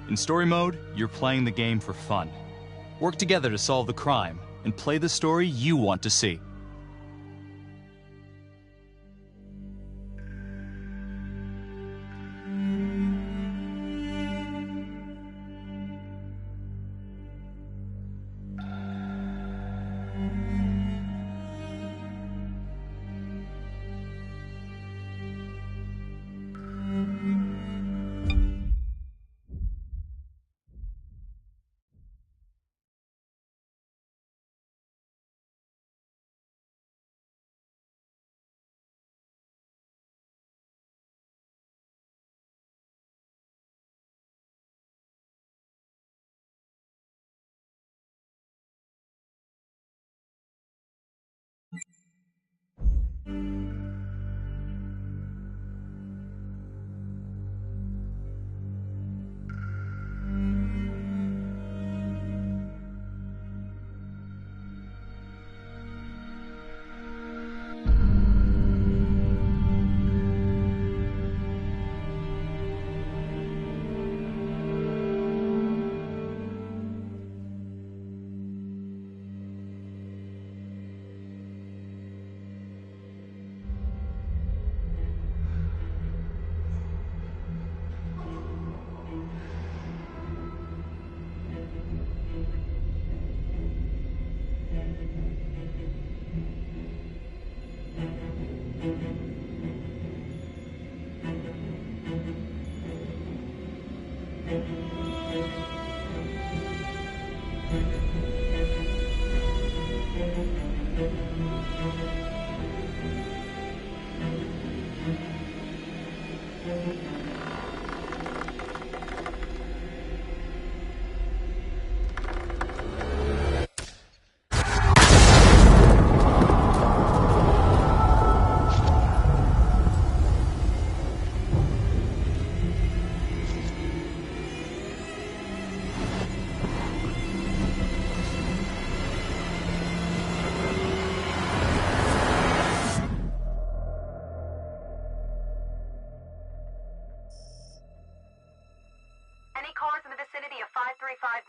In story mode, you're playing the game for fun. Work together to solve the crime and play the story you want to see.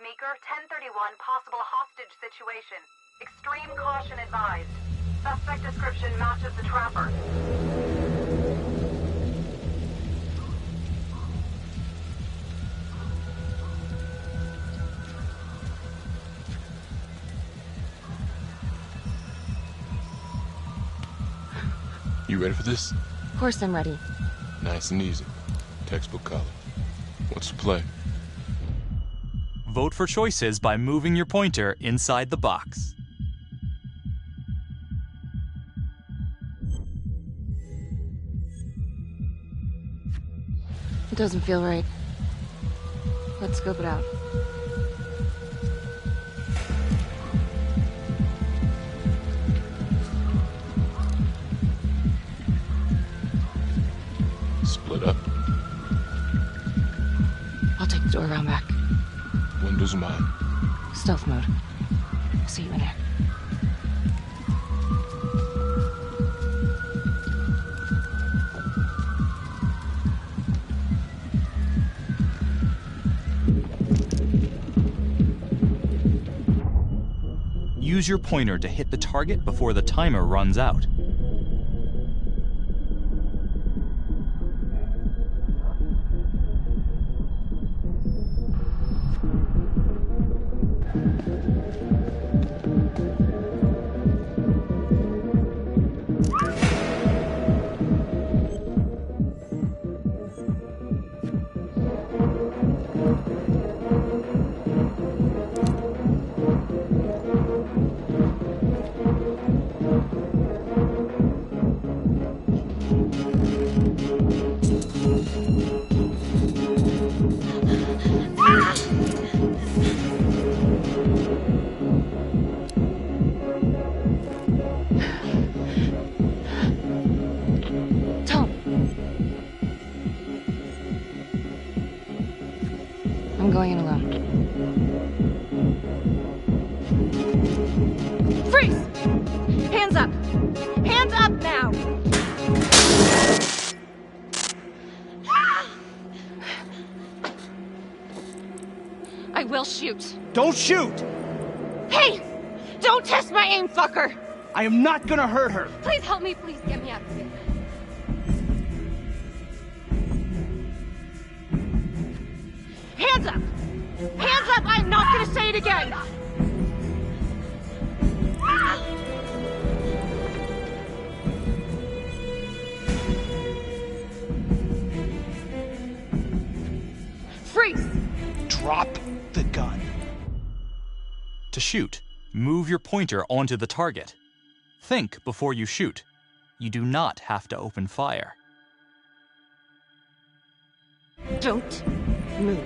Meeker, 1031, possible hostage situation. Extreme caution advised. Suspect description matches the trapper. You ready for this? Of course I'm ready. Nice and easy. Textbook college. What's the play? Vote for choices by moving your pointer inside the box. It doesn't feel right. Let's scope it out. Split up. I'll take the door around back. Windows mine. Stealth mode. I'll see you in there. Use your pointer to hit the target before the timer runs out. I'm going in alone. Freeze! Hands up! Hands up now! I will shoot. Don't shoot! Hey! Don't test my aim, fucker! I am not gonna hurt her. Please help me, please get me out of here. Hands up! Hands up! I'm not gonna say it again! Freeze! Drop the gun. To shoot, move your pointer onto the target. Think before you shoot. You do not have to open fire. Don't move.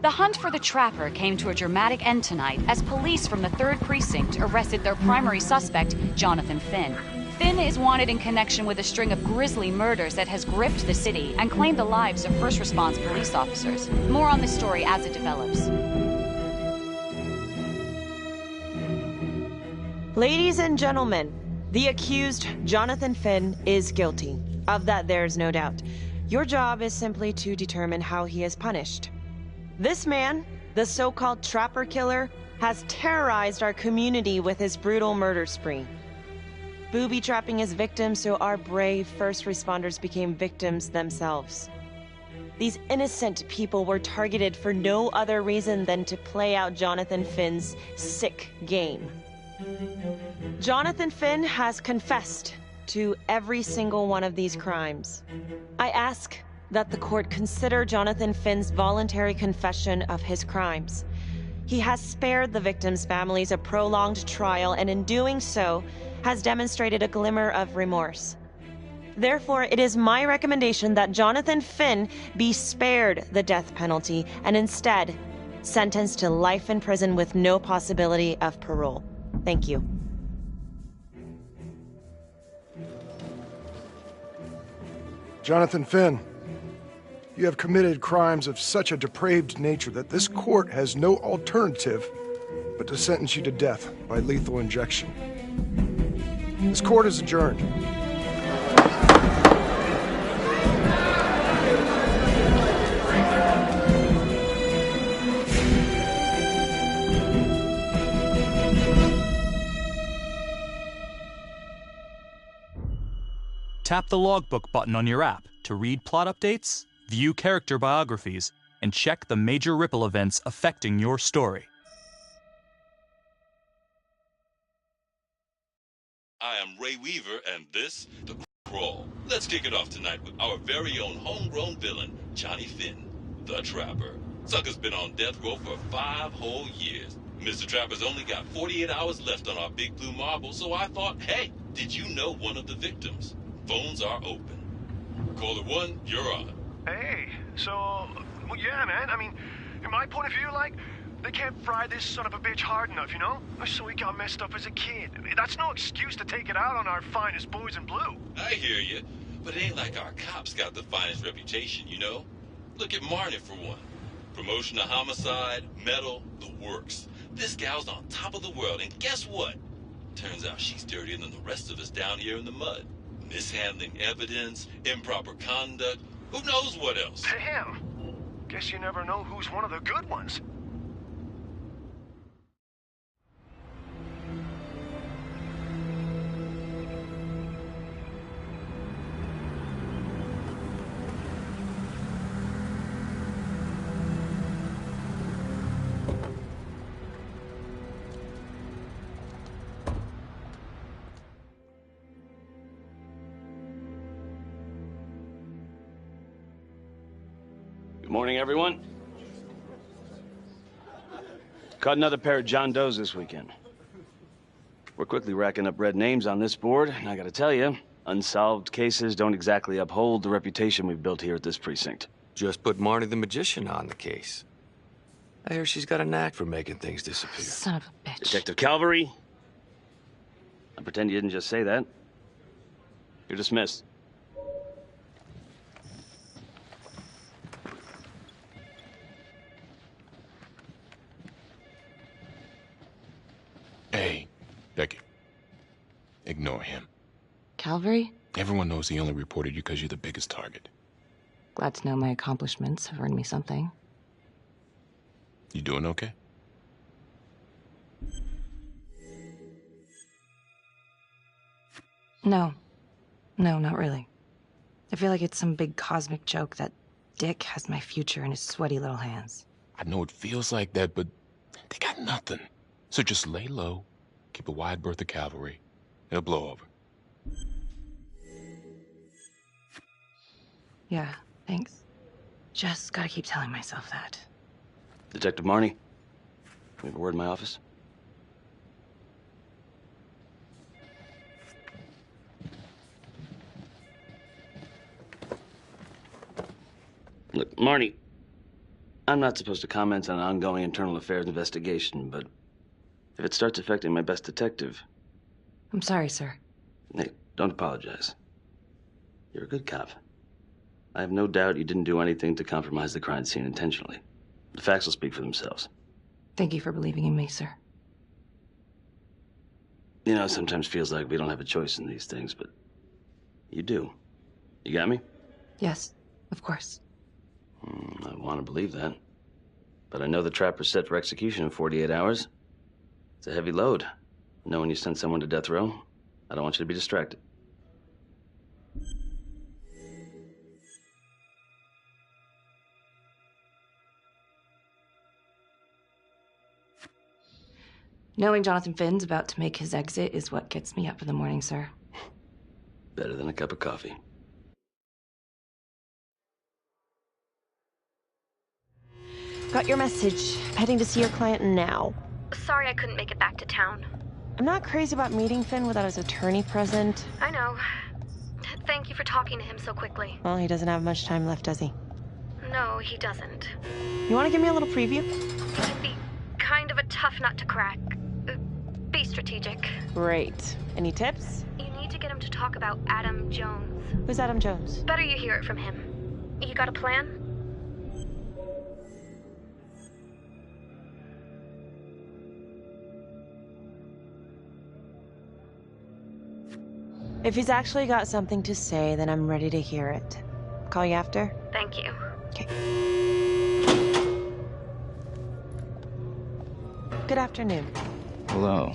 The hunt for the Trapper came to a dramatic end tonight as police from the 3rd Precinct arrested their primary suspect, Jonathan Finn. Finn is wanted in connection with a string of grisly murders that has gripped the city and claimed the lives of first response police officers. More on this story as it develops. Ladies and gentlemen, the accused, Jonathan Finn, is guilty. Of that, there's no doubt. Your job is simply to determine how he is punished. This man, the so-called Trapper Killer, has terrorized our community with his brutal murder spree. Booby-trapping his victims so our brave first responders became victims themselves. These innocent people were targeted for no other reason than to play out Jonathan Finn's sick game. Jonathan Finn has confessed to every single one of these crimes. I ask that the court consider Jonathan Finn's voluntary confession of his crimes. He has spared the victims' families a prolonged trial, and in doing so, has demonstrated a glimmer of remorse. Therefore, it is my recommendation that Jonathan Finn be spared the death penalty and instead sentenced to life in prison with no possibility of parole. Thank you. Jonathan Finn, you have committed crimes of such a depraved nature that this court has no alternative but to sentence you to death by lethal injection. This court is adjourned. Tap the logbook button on your app to read plot updates, view character biographies, and check the major ripple events affecting your story. I am Ray Weaver, and this, The Crawl. Let's kick it off tonight with our very own homegrown villain, Johnny Finn, the Trapper. Sucker's been on death row for 5 whole years. Mr. Trapper's only got 48 hours left on our big blue marble, so I thought, hey, did you know one of the victims? Phones are open. Caller 1, you're on. Hey, so, well, yeah, man, I mean, in my point of view, like, they can't fry this son of a bitch hard enough, you know? So he got messed up as a kid. That's no excuse to take it out on our finest boys in blue. I hear you, but it ain't like our cops got the finest reputation, you know? Look at Marnie for one. Promotion to homicide, medal, the works. This gal's on top of the world, and guess what? Turns out she's dirtier than the rest of us down here in the mud. Mishandling evidence, improper conduct, who knows what else? Damn. Guess you never know who's one of the good ones. Good morning, everyone. Caught another pair of John Does this weekend. We're quickly racking up red names on this board, and I gotta tell you, unsolved cases don't exactly uphold the reputation we've built here at this precinct. Just put Marnie the Magician on the case. I hear she's got a knack for making things disappear. Son of a bitch. Detective Calvary, I pretend you didn't just say that. You're dismissed. Calvary? Everyone knows he only reported you because you're the biggest target. Glad to know my accomplishments have earned me something. You doing okay? No. No, not really. I feel like it's some big cosmic joke that Dick has my future in his sweaty little hands. I know it feels like that, but they got nothing. So just lay low, keep a wide berth of cavalry. It'll blow over. Yeah, thanks. Just gotta keep telling myself that. Detective Marnie, we have a word in my office. Look, Marnie, I'm not supposed to comment on an ongoing internal affairs investigation, but if it starts affecting my best detective... I'm sorry, sir. Hey, don't apologize. You're a good cop. I have no doubt you didn't do anything to compromise the crime scene intentionally. The facts will speak for themselves. Thank you for believing in me, sir. You know, it sometimes feels like we don't have a choice in these things, but you do. You got me? Yes, of course. I want to believe that. But I know the trapper's set for execution in 48 hours. It's a heavy load. Knowing you sent someone to death row, I don't want you to be distracted. Knowing Jonathan Finn's about to make his exit is what gets me up in the morning, sir. Better than a cup of coffee. Got your message. Heading to see your client now. Sorry I couldn't make it back to town. I'm not crazy about meeting Finn without his attorney present. I know. Thank you for talking to him so quickly. Well, he doesn't have much time left, does he? No, he doesn't. You want to give me a little preview? He can be kind of a tough nut to crack. Be strategic. Great. Any tips? You need to get him to talk about Adam Jones. Who's Adam Jones? Better you hear it from him. You got a plan? If he's actually got something to say, then I'm ready to hear it. Call you after? Thank you. Okay. Good afternoon. Hello.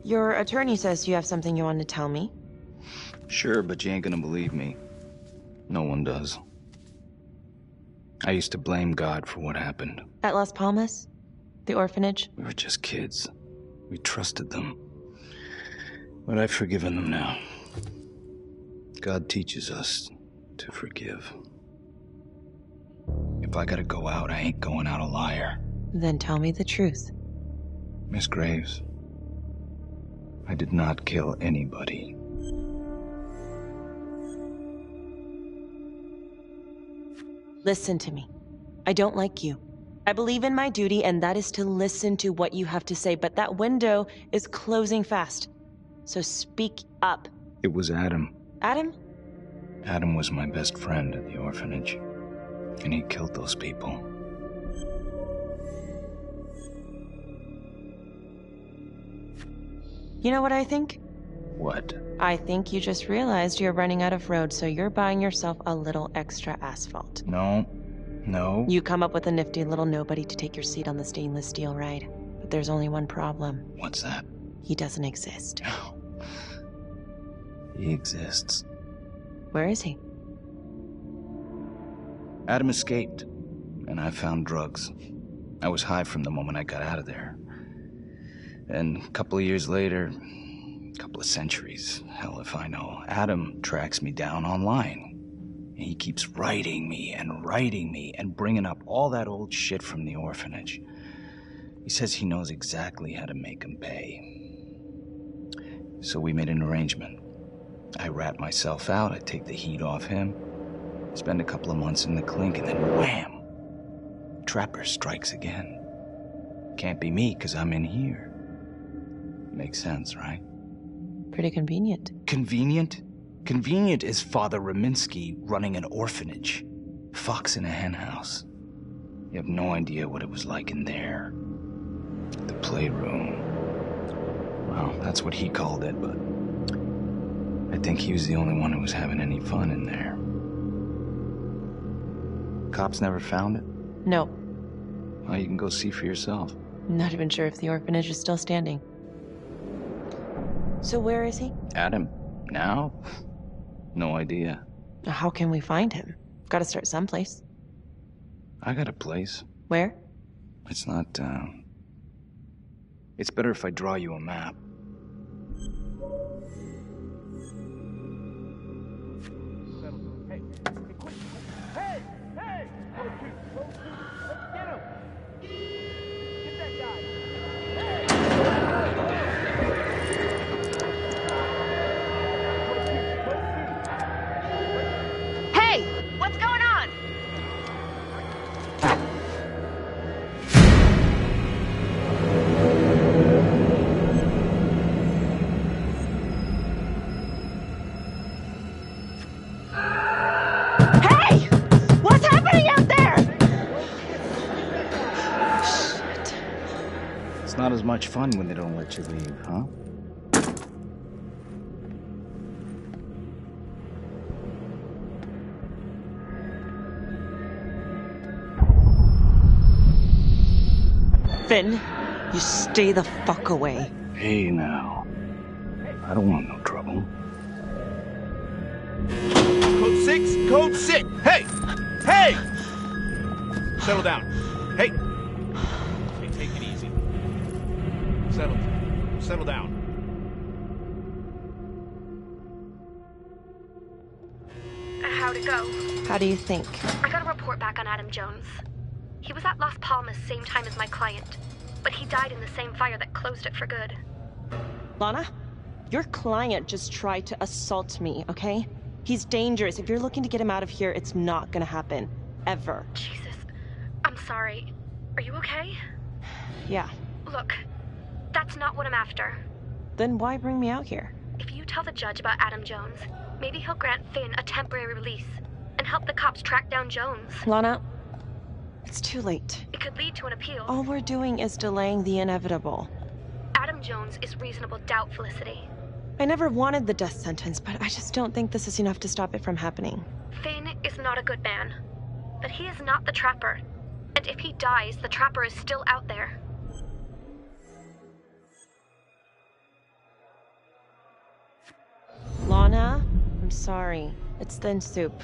Your attorney says you have something you want to tell me. Sure, but you ain't gonna believe me. No one does. I used to blame God for what happened. At Las Palmas? The orphanage? We were just kids. We trusted them. But I've forgiven them now. God teaches us to forgive. If I gotta go out, I ain't going out a liar. Then tell me the truth. Miss Graves, I did not kill anybody. Listen to me. I don't like you. I believe in my duty, and that is to listen to what you have to say, but that window is closing fast. So speak up. It was Adam. Adam? Adam was my best friend at the orphanage, and he killed those people. You know what I think? What? I think you just realized you're running out of road, so you're buying yourself a little extra asphalt. No. You come up with a nifty little nobody to take your seat on the stainless steel ride. But there's only one problem. What's that? He doesn't exist. He exists. Where is he? Adam escaped, and I found drugs. I was high from the moment I got out of there. And a couple of years later, a couple of centuries, hell if I know, Adam tracks me down online. And he keeps writing me and bringing up all that old shit from the orphanage. He says he knows exactly how to make him pay. So we made an arrangement. I rat myself out, I take the heat off him, spend a couple of months in the clink, and then wham! Trapper strikes again. Can't be me, 'cause I'm in here. Makes sense, right? Pretty convenient. Convenient? Convenient is Father Raminsky running an orphanage. Fox in a henhouse. You have no idea what it was like in there. The playroom. Well, that's what he called it, but I think he was the only one who was having any fun in there. Cops never found it? No. Well, you can go see for yourself. Not even sure if the orphanage is still standing. So where is he? Adam? Now? No idea. How can we find him? Gotta start someplace. I got a place. Where? It's not, It's better if I draw you a map. Not as much fun when they don't let you leave, huh? Finn, you stay the fuck away. Hey now. I don't want no trouble. Code 6, code 6. Hey! Hey! Settle down. Hey! Hey, take it easy. Settle down. How'd it go? How do you think? I got a report back on Adam Jones. He was at Las Palmas same time as my client, but he died in the same fire that closed it for good. Lana, your client just tried to assault me, okay? He's dangerous. If you're looking to get him out of here, it's not gonna happen. Ever. Jesus. I'm sorry. Are you okay? Yeah. Look, that's not what I'm after. Then why bring me out here? If you tell the judge about Adam Jones, maybe he'll grant Finn a temporary release and help the cops track down Jones. Lana, it's too late. It could lead to an appeal. All we're doing is delaying the inevitable. Adam Jones is reasonable doubt, Felicity. I never wanted the death sentence, but I just don't think this is enough to stop it from happening. Finn is not a good man, but he is not the Trapper. And if he dies, the Trapper is still out there. Lana, I'm sorry. It's thin soup.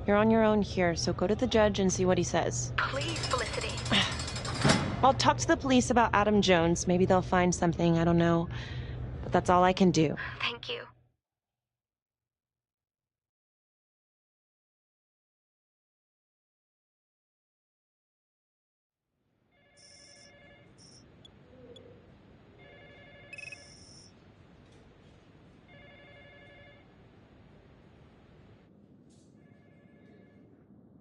You're on your own here, so go to the judge and see what he says. Please, Felicity. I'll talk to the police about Adam Jones. Maybe they'll find something, I don't know. But that's all I can do. Thank you.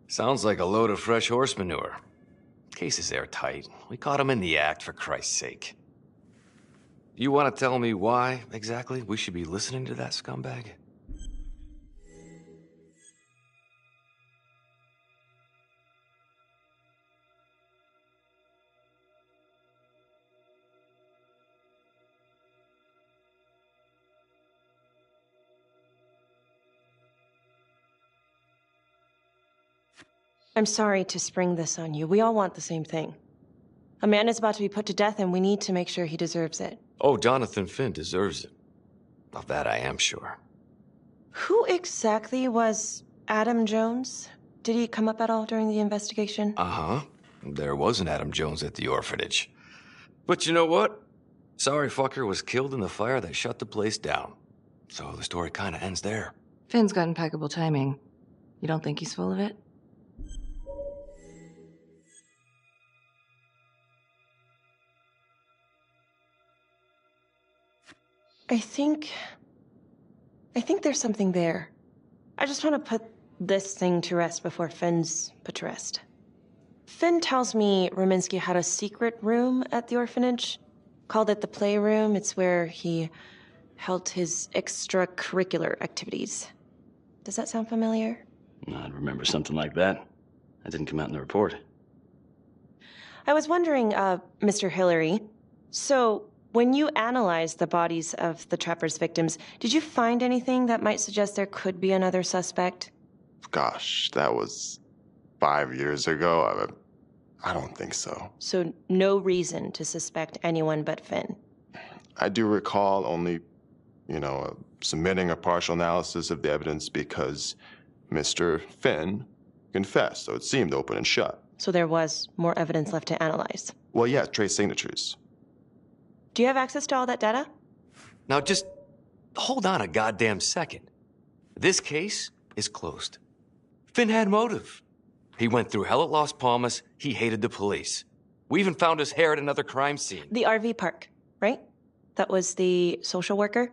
Sounds like a load of fresh horse manure. Case is airtight. We caught him in the act, for Christ's sake. You want to tell me why, exactly, we should be listening to that scumbag? I'm sorry to spring this on you. We all want the same thing. A man is about to be put to death, and we need to make sure he deserves it. Oh, Jonathan Finn deserves it. Of that I am sure. Who exactly was Adam Jones? Did he come up at all during the investigation? Uh-huh. There was an Adam Jones at the orphanage. But you know what? Sorry fucker was killed in the fire that shut the place down. So the story kind of ends there. Finn's got impeccable timing. You don't think he's full of it? I think there's something there. I just want to put this thing to rest before Finn's put to rest. Finn tells me Rominsky had a secret room at the orphanage. Called it the playroom. It's where he held his extracurricular activities. Does that sound familiar? I'd remember something like that. That didn't come out in the report. I was wondering, Mr. Hillary, so When you analyzed the bodies of the Trapper's victims, did you find anything that might suggest there could be another suspect? Gosh, that was 5 years ago. I don't think so. So no reason to suspect anyone but Finn? I do recall only, submitting a partial analysis of the evidence because Mr. Finn confessed, so it seemed open and shut. So there was more evidence left to analyze? Well, yeah, trace signatures. Do you have access to all that data? Now just hold on a goddamn second. This case is closed. Finn had motive. He went through hell at Las Palmas. He hated the police. We even found his hair at another crime scene. The RV park, right? That was the social worker?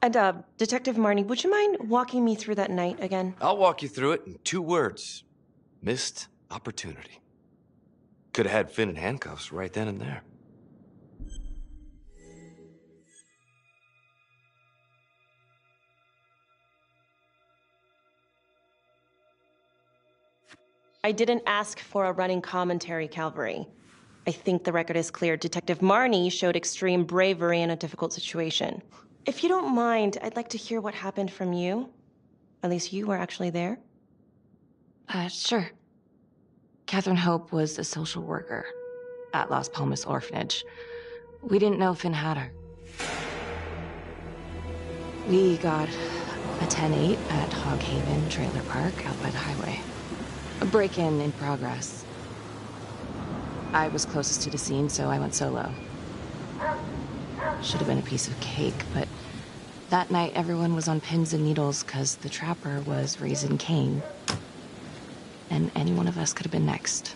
And, Detective Marnie, would you mind walking me through that night again? I'll walk you through it in 2 words. Missed opportunity. Could have had Finn in handcuffs right then and there. I didn't ask for a running commentary, Calvary. I think the record is clear. Detective Marnie showed extreme bravery in a difficult situation. If you don't mind, I'd like to hear what happened from you. At least you were actually there. Sure. Catherine Hope was a social worker at Las Palmas Orphanage. We didn't know Finn had her. We got a 10-8 at Hog Haven Trailer Park out by the highway. A break-in in progress. I was closest to the scene, so I went solo. Should have been a piece of cake, but that night everyone was on pins and needles because the Trapper was raising Cain. And any one of us could have been next.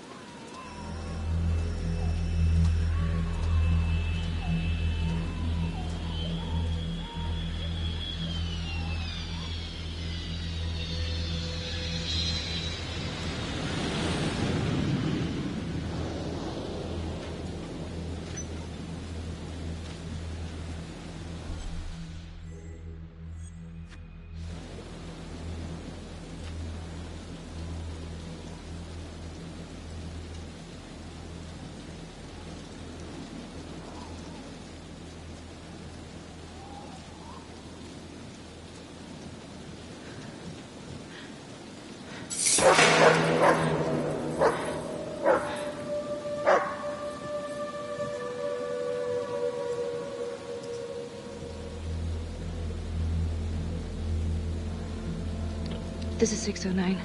This is 609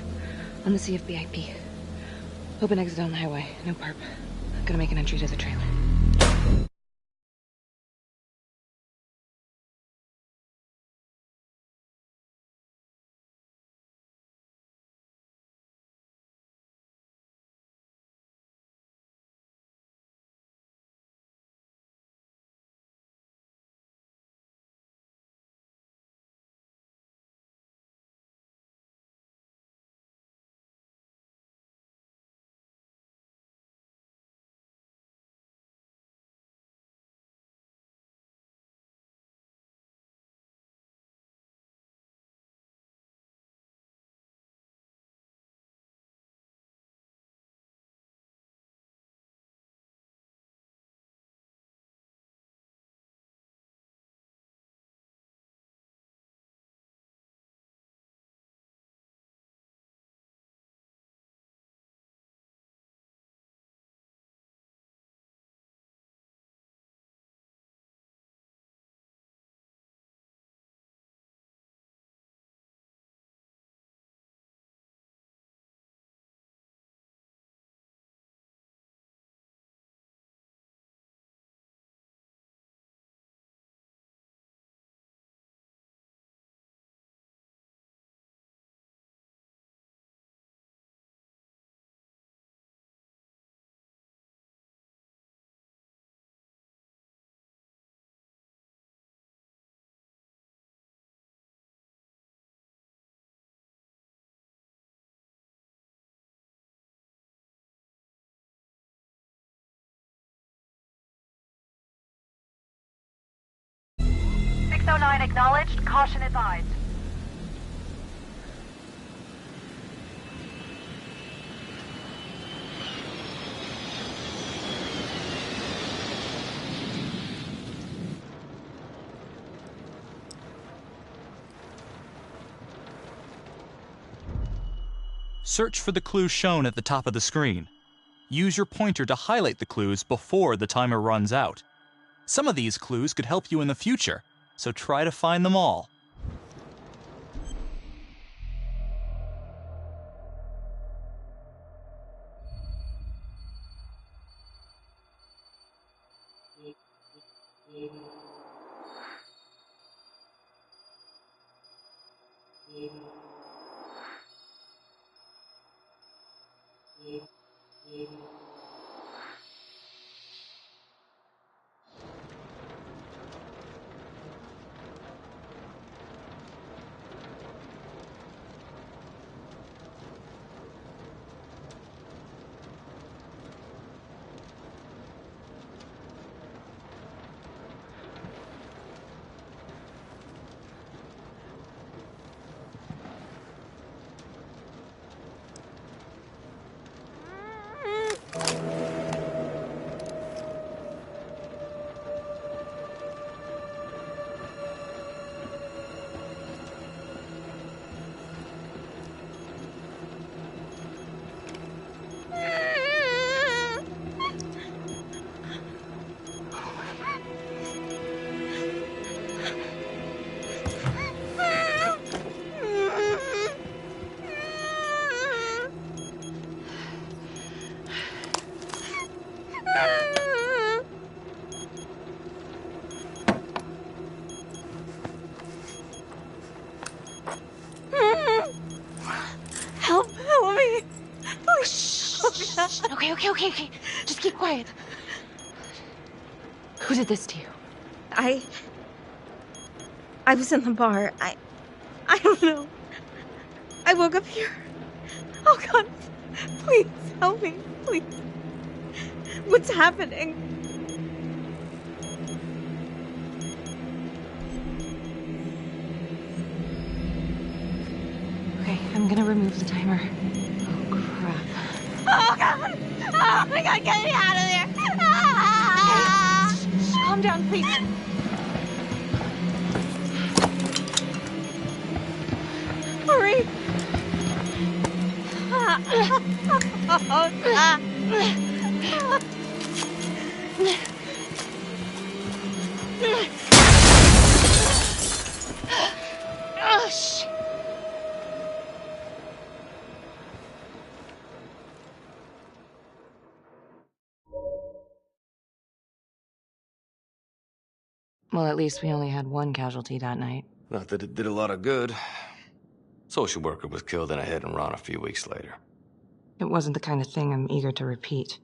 on the CFBIP. Open exit on the highway, no perp. Gonna make an entry to the trailer. Acknowledged. Caution advised. Search for the clues shown at the top of the screen. Use your pointer to highlight the clues before the timer runs out. Some of these clues could help you in the future, so try to find them all. Help me. Please. Okay. Just keep quiet. Who did this to you? I was in the bar. I don't know. I woke up here. Oh, God. Please, help me. Please. What's happening? Okay, I'm gonna remove the timer. Oh, crap. Oh, God. Oh, my God, get me out of there. Ah! Okay. Shh, calm down, please. Hurry. Oh, shit. Well, at least we only had one casualty that night. Not that it did a lot of good. Social worker was killed in a hit and run a few weeks later. It wasn't the kind of thing I'm eager to repeat.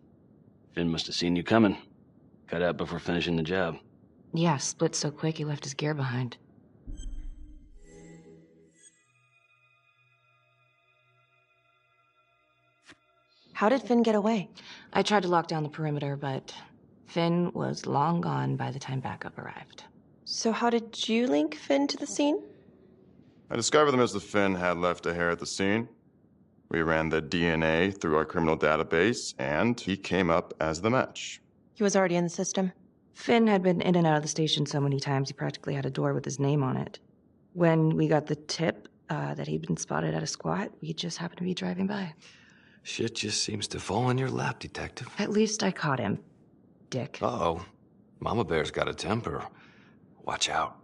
Finn must have seen you coming. Got out before finishing the job. Yeah, split so quick he left his gear behind. How did Finn get away? I tried to lock down the perimeter, but Finn was long gone by the time backup arrived. So how did you link Finn to the scene? I discovered them as the Finn had left a hair at the scene. We ran the DNA through our criminal database, and he came up as the match. He was already in the system. Finn had been in and out of the station so many times he practically had a door with his name on it. When we got the tip that he'd been spotted at a squat, we just happened to be driving by. Shit just seems to fall in your lap, Detective. At least I caught him, Dick. Uh-oh. Mama Bear's got a temper. Watch out.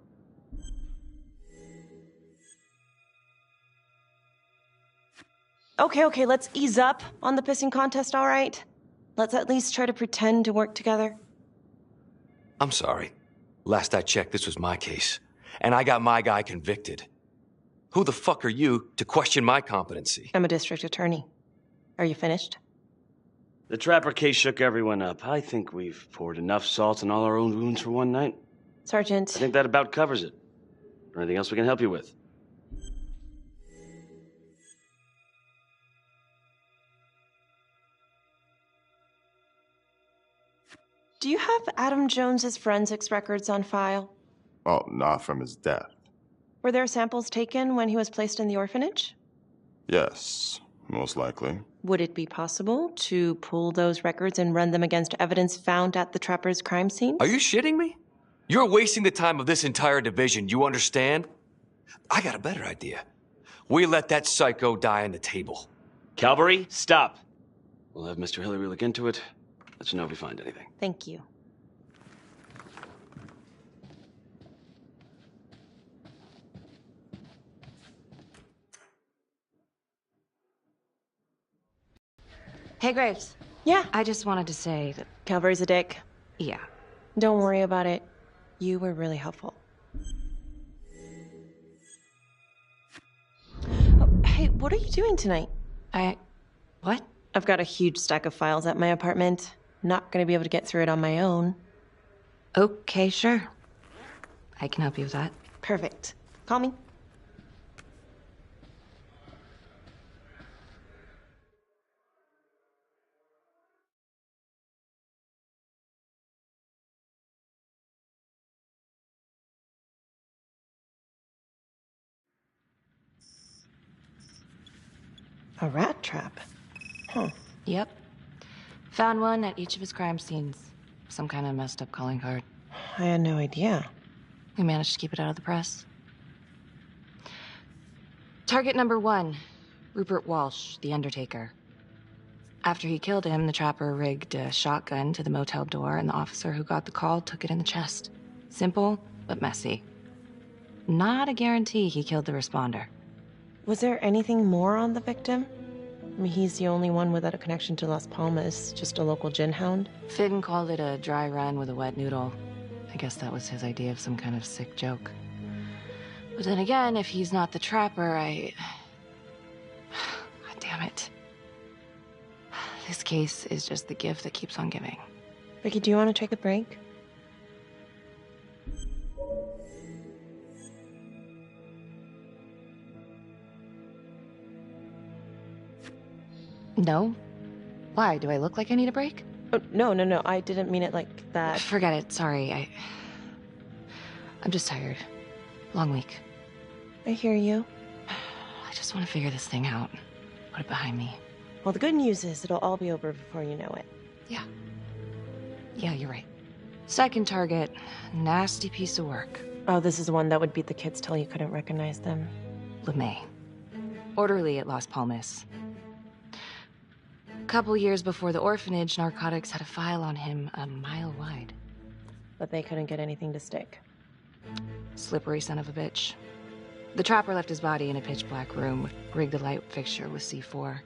Okay, let's ease up on the pissing contest, all right? Let's at least try to pretend to work together. I'm sorry. Last I checked, this was my case. And I got my guy convicted. Who the fuck are you to question my competency? I'm a district attorney. Are you finished? The Trapper case shook everyone up. I think we've poured enough salt in all our own wounds for one night. Sergeant. I think that about covers it. Or anything else we can help you with? Do you have Adam Jones's forensics records on file? Well, not from his death. Were there samples taken when he was placed in the orphanage? Yes, most likely. Would it be possible to pull those records and run them against evidence found at the Trapper's crime scene? Are you shitting me? You're wasting the time of this entire division, you understand? I got a better idea. We let that psycho die on the table. Calvary, stop. We'll have Mr. Hillary look into it. Let you know if we find anything. Thank you. Hey, Graves. Yeah? I just wanted to say that... Calvary's a dick. Yeah. Don't worry about it. You were really helpful. Oh, hey, what are you doing tonight? What? I've got a huge stack of files at my apartment. Not gonna be able to get through it on my own. Okay, sure. I can help you with that. Perfect. Call me. A rat trap? Huh. Yep. Found one at each of his crime scenes. Some kind of messed up calling card. I had no idea. We managed to keep it out of the press. Target number 1, Rupert Walsh, the Undertaker. After he killed him, the trapper rigged a shotgun to the motel door, and the officer who got the call took it in the chest. Simple, but messy. Not a guarantee he killed the responder. Was there anything more on the victim? I mean, he's the only one without a connection to Las Palmas, just a local gin hound. Finn called it a dry run with a wet noodle. I guess that was his idea of some kind of sick joke. But then again, if he's not the trapper, God damn it. This case is just the gift that keeps on giving. Vicky, do you want to take a break? No? Why? Do I look like I need a break? Oh, no. I didn't mean it like that. Forget it. Sorry. I'm just tired. Long week. I hear you. I just want to figure this thing out. Put it behind me. Well, the good news is it'll all be over before you know it. Yeah. Yeah, you're right. Second target. Nasty piece of work. Oh, this is the one that would beat the kids till you couldn't recognize them. LeMay. Orderly at Las Palmas. Couple years before the orphanage, narcotics had a file on him a mile wide. But they couldn't get anything to stick. Slippery son of a bitch. The trapper left his body in a pitch-black room, rigged the light fixture with C4.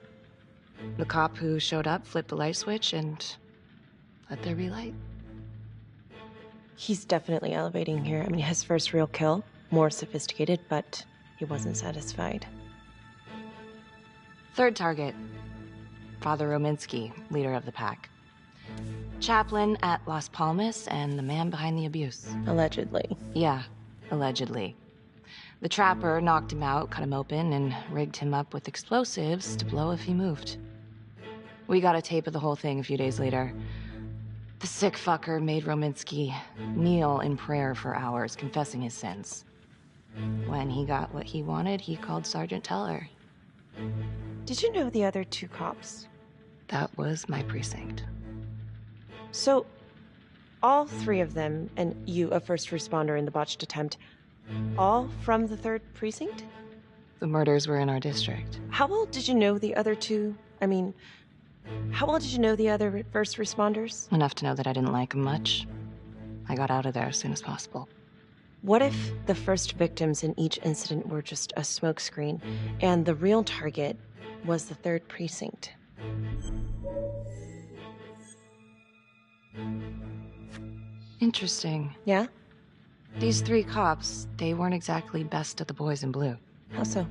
The cop who showed up flipped the light switch and let there be light. He's definitely elevating here. I mean, his first real kill, more sophisticated, but he wasn't satisfied. Third target. Father Rominsky, leader of the pack. Chaplain at Las Palmas and the man behind the abuse. Allegedly. Yeah, allegedly. The trapper knocked him out, cut him open, and rigged him up with explosives to blow if he moved. We got a tape of the whole thing a few days later. The sick fucker made Rominsky kneel in prayer for hours, confessing his sins. When he got what he wanted, he called Sergeant Teller. Did you know the other two cops? That was my precinct. So, all three of them, and you, a first responder in the botched attempt, all from the 3rd precinct? The murders were in our district. How well did you know the other two? I mean, how well did you know the other first responders? Enough to know that I didn't like them much. I got out of there as soon as possible. What if the first victims in each incident were just a smokescreen, and the real target was the 3rd precinct? Interesting. Yeah? These 3 cops, they weren't exactly best of the boys in blue. How so?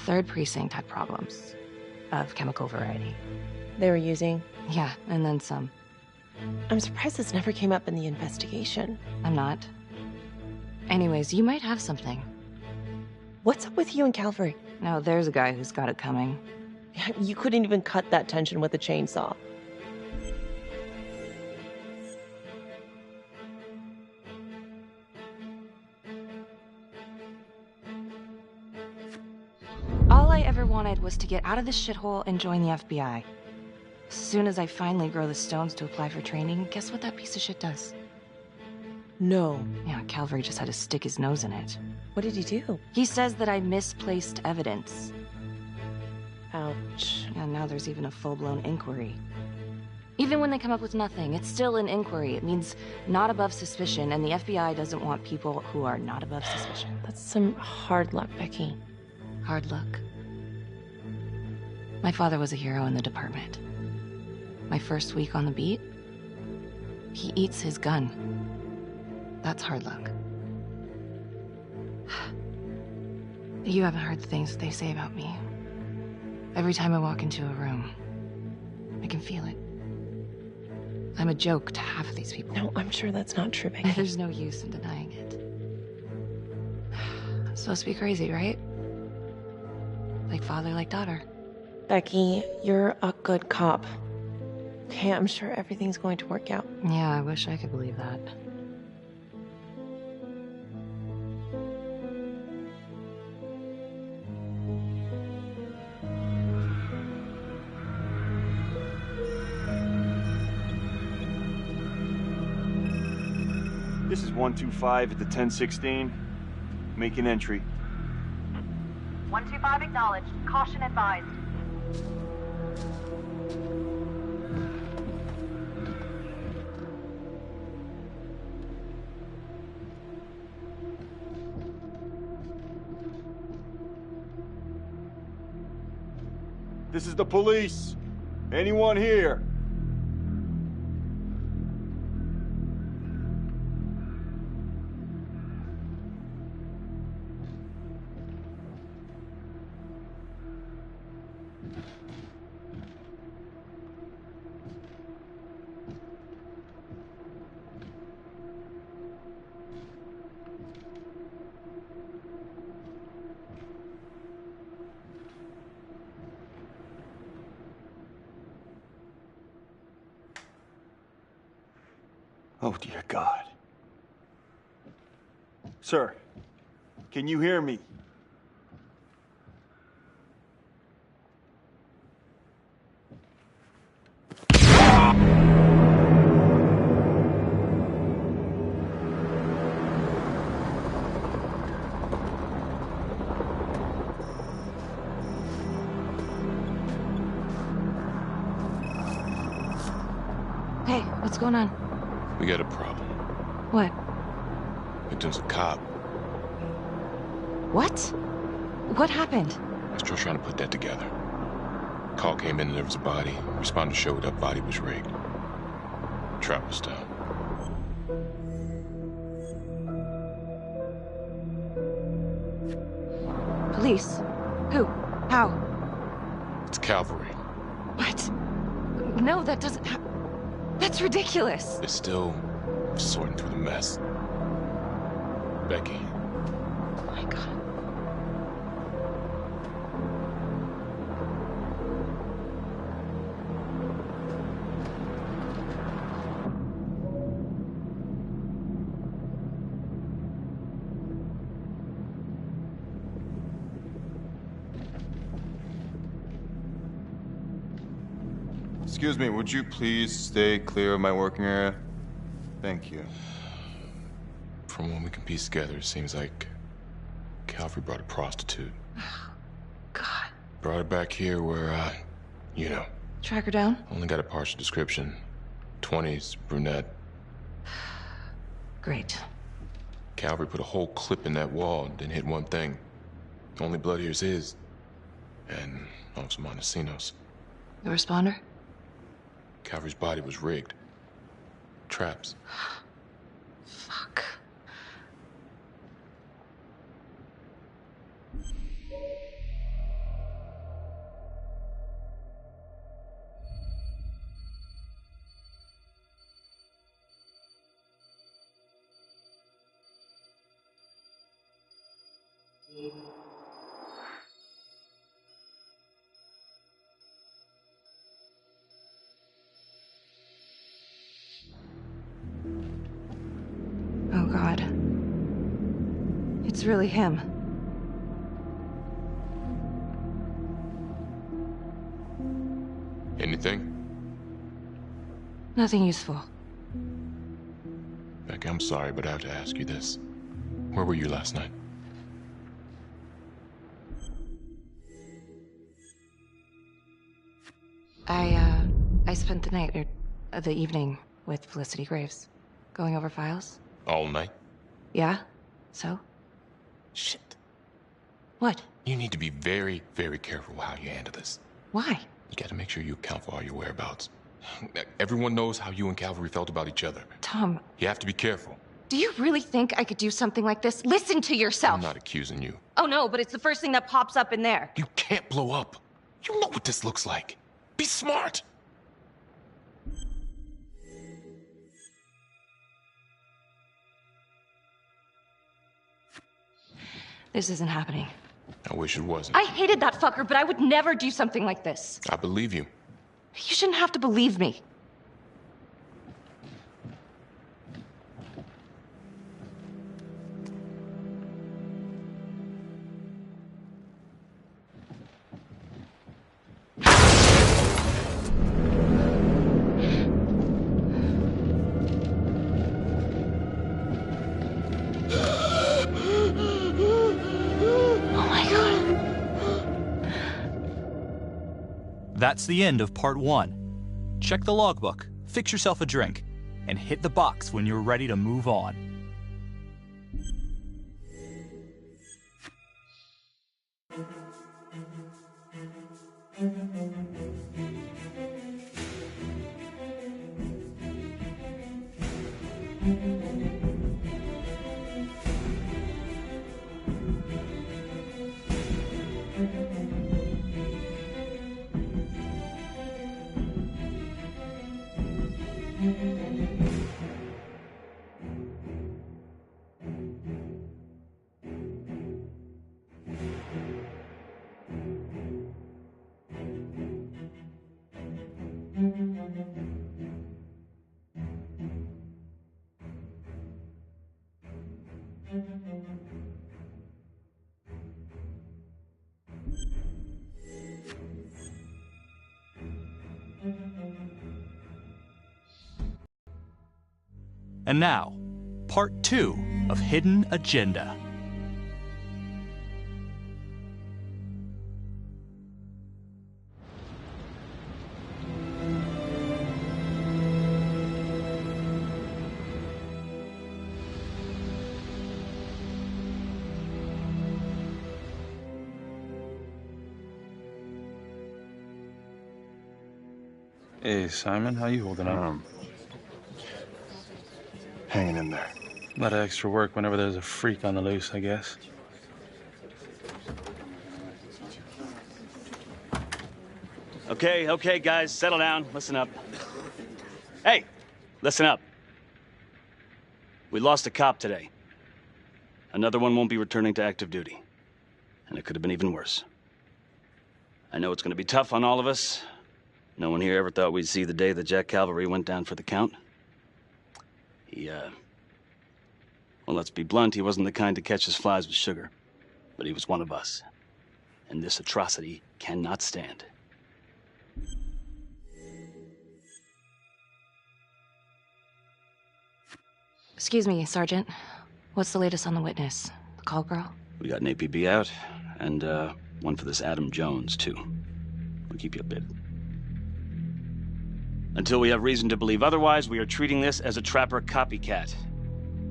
3rd precinct had problems. Of chemical variety. They were using? Yeah, and then some. I'm surprised this never came up in the investigation. I'm not. Anyways, you might have something. What's up with you and Calvary? No, there's a guy who's got it coming. You couldn't even cut that tension with a chainsaw. All I ever wanted was to get out of this shithole and join the FBI. As soon as I finally grow the stones to apply for training, guess what that piece of shit does? No. Yeah, Calvary just had to stick his nose in it. What did he do? He says that I misplaced evidence. Ouch. And now there's even a full-blown inquiry. Even when they come up with nothing, it's still an inquiry. It means not above suspicion, and the FBI doesn't want people who are not above suspicion. That's some hard luck, Becky. Hard luck. My father was a hero in the department. My first week on the beat, he eats his gun. That's hard luck. You haven't heard the things that they say about me. Every time I walk into a room, I can feel it. I'm a joke to half of these people. No, I'm sure that's not true, Becky. There's no use in denying it. I'm supposed to be crazy, right? Like father, like daughter. Becky, you're a good cop. Okay, I'm sure everything's going to work out. Yeah, I wish I could believe that. This is 125 at the 1016. Make an entry. 125 acknowledged. Caution advised. This is the police. Anyone here? Oh, dear God. Sir, can you hear me? Hey, what's going on? We got a problem. What? Victim's a cop. What? What happened? I'm still trying to put that together. Call came in and there was a body. Responder showed up, body was rigged. Trap was down. Police? Who? How? It's cavalry. What? No, that doesn't That's ridiculous. They're still sorting through the mess. Becky. Oh my God. Excuse me, would you please stay clear of my working area? Thank you. From what we can piece together, it seems like Calvary brought a prostitute. God. Brought her back here where, you know. Track her down? Only got a partial description. 20s, brunette. Great. Calvary put a whole clip in that wall, didn't hit one thing. Only blood here's his. And also Montesinos. The responder? Calvary's body was rigged. Traps. Fuck. Oh, God. It's really him. Anything? Nothing useful. Becky, I'm sorry, but I have to ask you this. Where were you last night? I spent the night, or the evening, with Felicity Graves. Going over files. All night? Yeah? So? Shit. What? You need to be very, very careful how you handle this. Why? You gotta make sure you account for all your whereabouts. Everyone knows how you and Calvary felt about each other. Tom. You have to be careful. Do you really think I could do something like this? Listen to yourself! I'm not accusing you. Oh no, but it's the first thing that pops up in there. You can't blow up. You know what this looks like. Be smart. This isn't happening. I wish it wasn't. I hated that fucker, but I would never do something like this. I believe you. You shouldn't have to believe me. That's the end of part 1. Check the logbook, fix yourself a drink, and hit the box when you're ready to move on. And now, part 2 of Hidden Agenda. Hey, Simon, how you holding up? Hanging in there. A lot of extra work whenever there's a freak on the loose, I guess. Okay, guys, settle down. Listen up. Hey, listen up. We lost a cop today. Another one won't be returning to active duty. And it could have been even worse. I know it's going to be tough on all of us. No one here ever thought we'd see the day that Jack Calvary went down for the count. Well, let's be blunt, he wasn't the kind to catch his flies with sugar. But he was one of us. And this atrocity cannot stand. Excuse me, Sergeant. What's the latest on the witness? The call girl? We got an APB out, and one for this Adam Jones, too. We'll keep you updated. Until we have reason to believe otherwise, we are treating this as a trapper copycat.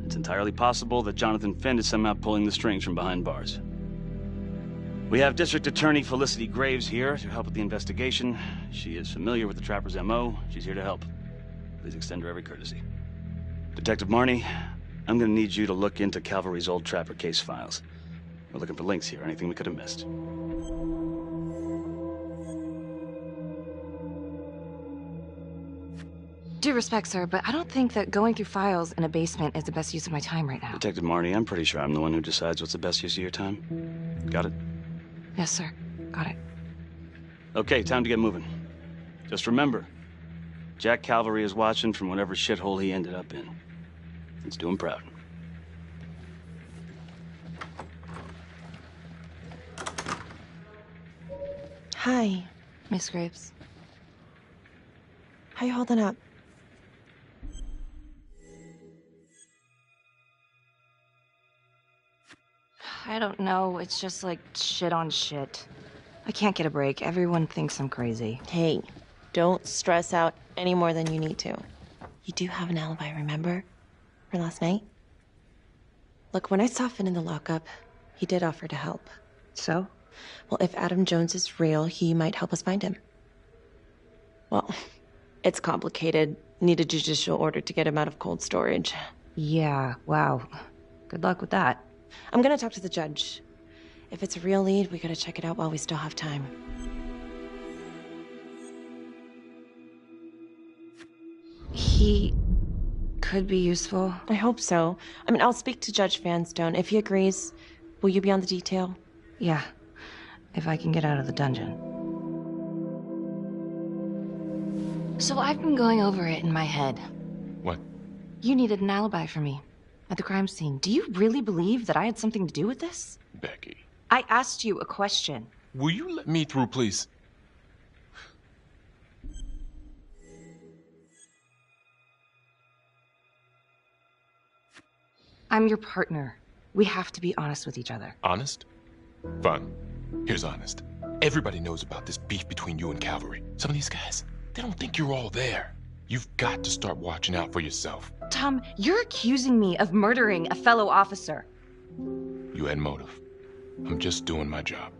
It's entirely possible that Jonathan Finn is somehow pulling the strings from behind bars. We have District Attorney Felicity Graves here to help with the investigation. She is familiar with the trapper's MO. She's here to help. Please extend her every courtesy. Detective Marnie, I'm gonna need you to look into Calvary's old trapper case files. We're looking for links here, anything we could have missed. Due respect, sir, but I don't think that going through files in a basement is the best use of my time right now. Detective Marnie, I'm pretty sure I'm the one who decides what's the best use of your time. Got it? Yes, sir. Got it. Okay, time to get moving. Just remember, Jack Calvary is watching from whatever shithole he ended up in. Let's do him proud. Hi. Miss Graves. How you holding up? I don't know. It's just like shit on shit. I can't get a break. Everyone thinks I'm crazy. Hey, Don't stress out any more than you need to. You do have an alibi, remember? For last night? Look, when I saw Finn in the lockup, he did offer to help. So? Well, if Adam Jones is real, he might help us find him. Well, it's complicated. Need a judicial order to get him out of cold storage. Yeah, wow. Good luck with that. I'm gonna talk to the judge. If it's a real lead, we gotta check it out while we still have time. He could be useful. I hope so. I mean, I'll speak to Judge Vanstone. If he agrees, will you be on the detail? Yeah, if I can get out of the dungeon. So I've been going over it in my head. What? You needed an alibi for me at the crime scene. Do you really believe that I had something to do with this? Becky. I asked you a question. Will you let me through, please? I'm your partner. We have to be honest with each other. Honest? Fine. Here's honest. Everybody knows about this beef between you and Calvary. Some of these guys, they don't think you're all there. You've got to start watching out for yourself. Tom, you're accusing me of murdering a fellow officer. You had motive. I'm just doing my job.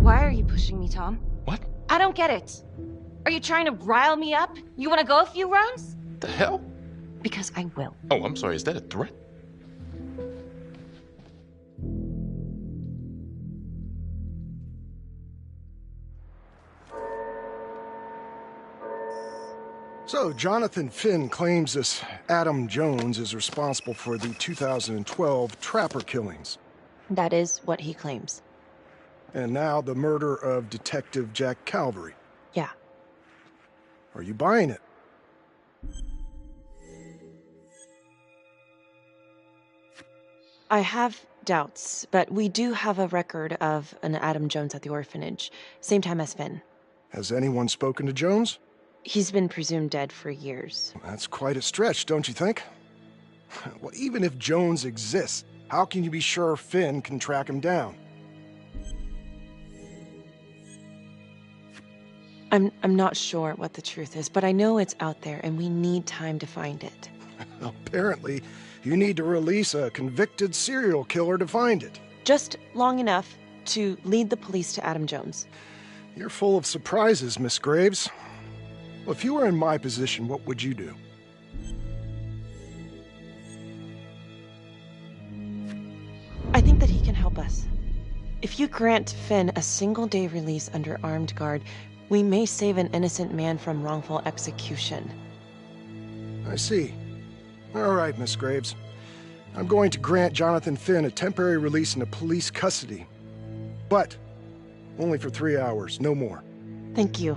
Why are you pushing me, Tom? What? I don't get it. Are you trying to rile me up? You want to go a few rounds? The hell? Because I will. Oh, I'm sorry. Is that a threat? So, Jonathan Finn claims this Adam Jones is responsible for the 2012 Trapper killings. That is what he claims. And now the murder of Detective Jack Calvary. Yeah. Are you buying it? I have doubts, but we do have a record of an Adam Jones at the orphanage, same time as Finn. Has anyone spoken to Jones? He's been presumed dead for years. That's quite a stretch, don't you think? Well, even if Jones exists, how can you be sure Finn can track him down? I'm not sure what the truth is, but I know it's out there and we need time to find it. Apparently, you need to release a convicted serial killer to find it. Just long enough to lead the police to Adam Jones. You're full of surprises, Miss Graves. Well, if you were in my position, what would you do? I think that he can help us. If you grant Finn a single-day release under armed guard, we may save an innocent man from wrongful execution. I see. All right, Miss Graves. I'm going to grant Jonathan Finn a temporary release into police custody. But only for 3 hours, no more. Thank you.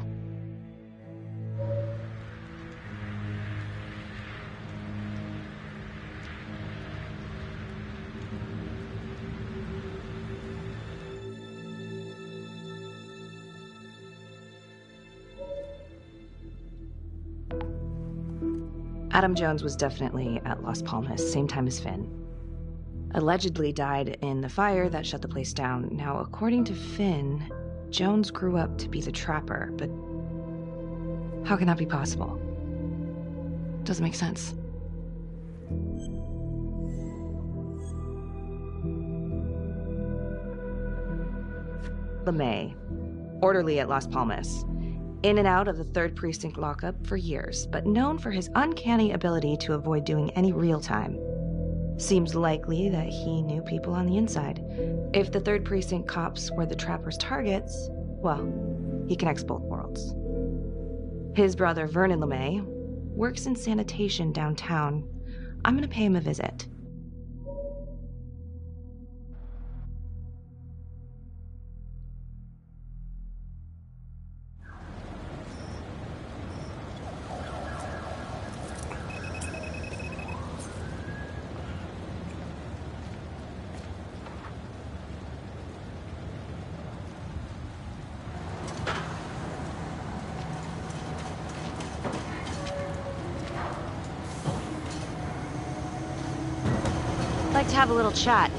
Adam Jones was definitely at Las Palmas, same time as Finn. Allegedly died in the fire that shut the place down. Now, according to Finn, Jones grew up to be the Trapper, but how can that be possible? Doesn't make sense. LeMay, orderly at Las Palmas. In and out of the 3rd Precinct lockup for years, but known for his uncanny ability to avoid doing any real time. Seems likely that he knew people on the inside. If the 3rd Precinct cops were the Trapper's targets, well, he connects both worlds. His brother, Vernon LeMay, works in sanitation downtown. I'm gonna pay him a visit. Like to have a little chat.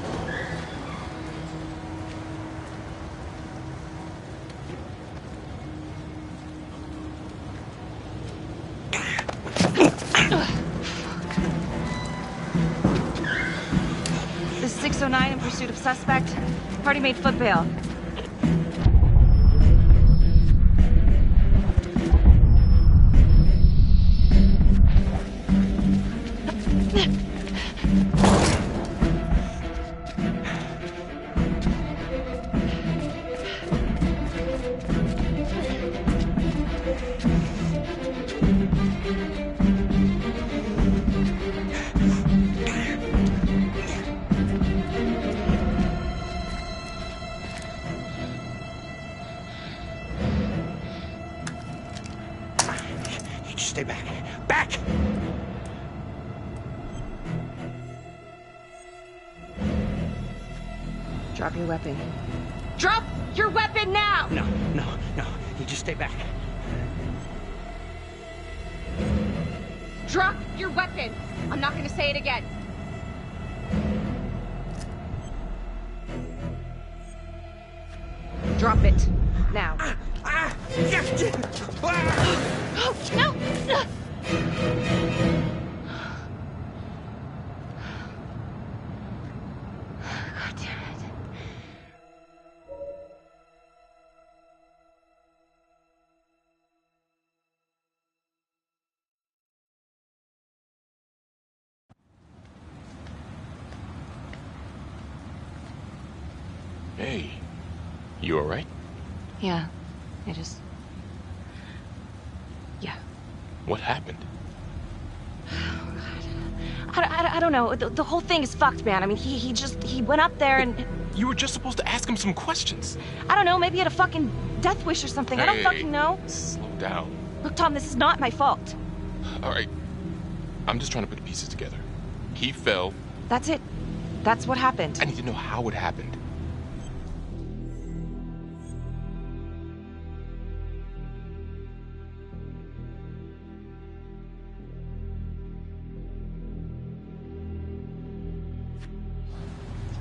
609 in pursuit of suspect. Party made foot bail. Stay back. Back! Drop your weapon. Drop your weapon now! No. You just stay back. Drop your weapon! I'm not gonna say it again. Drop it. Now. Oh, no! God damn it. Hey, you all right? Yeah, I just... Yeah. What happened? I don't know. The whole thing is fucked, man. I mean, he went up there and... You were just supposed to ask him some questions. I don't know, maybe he had a fucking death wish or something. I don't fucking know. Slow down. Look, Tom, this is not my fault. All right. I'm just trying to put the pieces together. He fell. That's it. That's what happened. I need to know how it happened.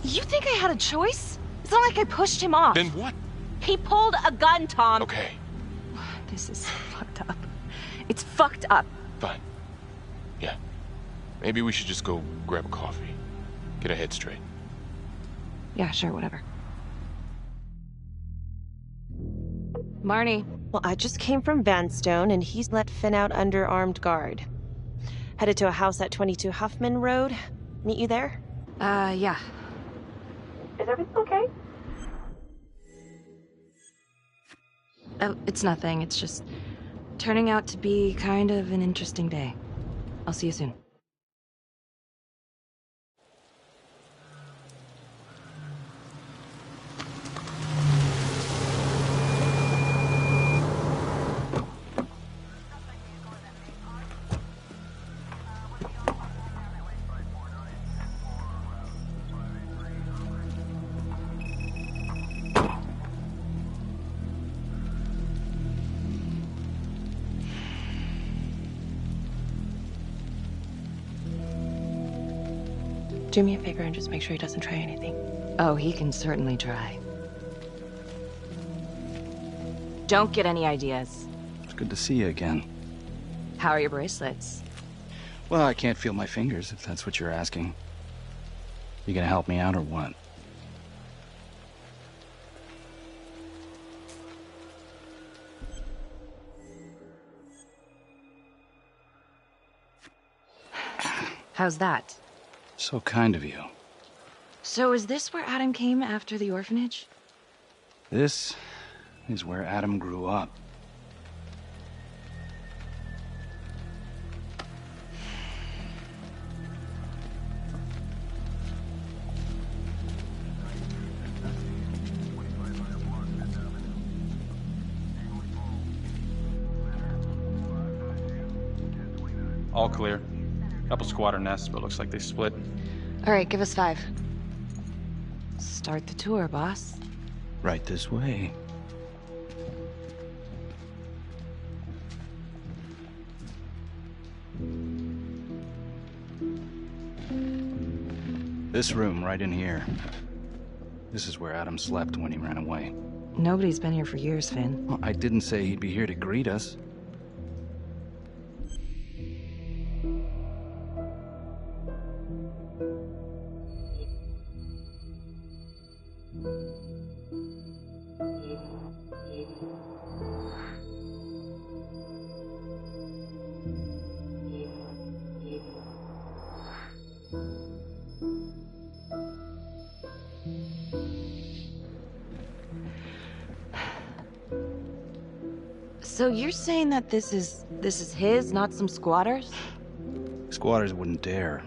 You think I had a choice? It's not like I pushed him off. Then what? He pulled a gun, Tom. Okay. This is fucked up. It's fucked up. Fine. Yeah. Maybe we should just go grab a coffee. Get our head straight. Yeah, sure, whatever. Marnie. Well, I just came from Vanstone, and he's let Finn out under armed guard. Headed to a house at 22 Huffman Road. Meet you there? Yeah. Is everything okay? Oh, it's nothing. It's just turning out to be kind of an interesting day. I'll see you soon. Do me a favor and just make sure he doesn't try anything. Oh, he can certainly try. Don't get any ideas. It's good to see you again. How are your bracelets? Well, I can't feel my fingers, if that's what you're asking. You gonna help me out or what? How's that? So kind of you. So is this where Adam came after the orphanage? This is where Adam grew up. All clear. Couple squatter nests, but looks like they split. All right, give us 5. Start the tour, boss. Right this way. This room right in here. This is where Adam slept when he ran away. Nobody's been here for years, Finn. Well, I didn't say he'd be here to greet us. So you're saying that this is his, not some squatters? Squatters wouldn't dare.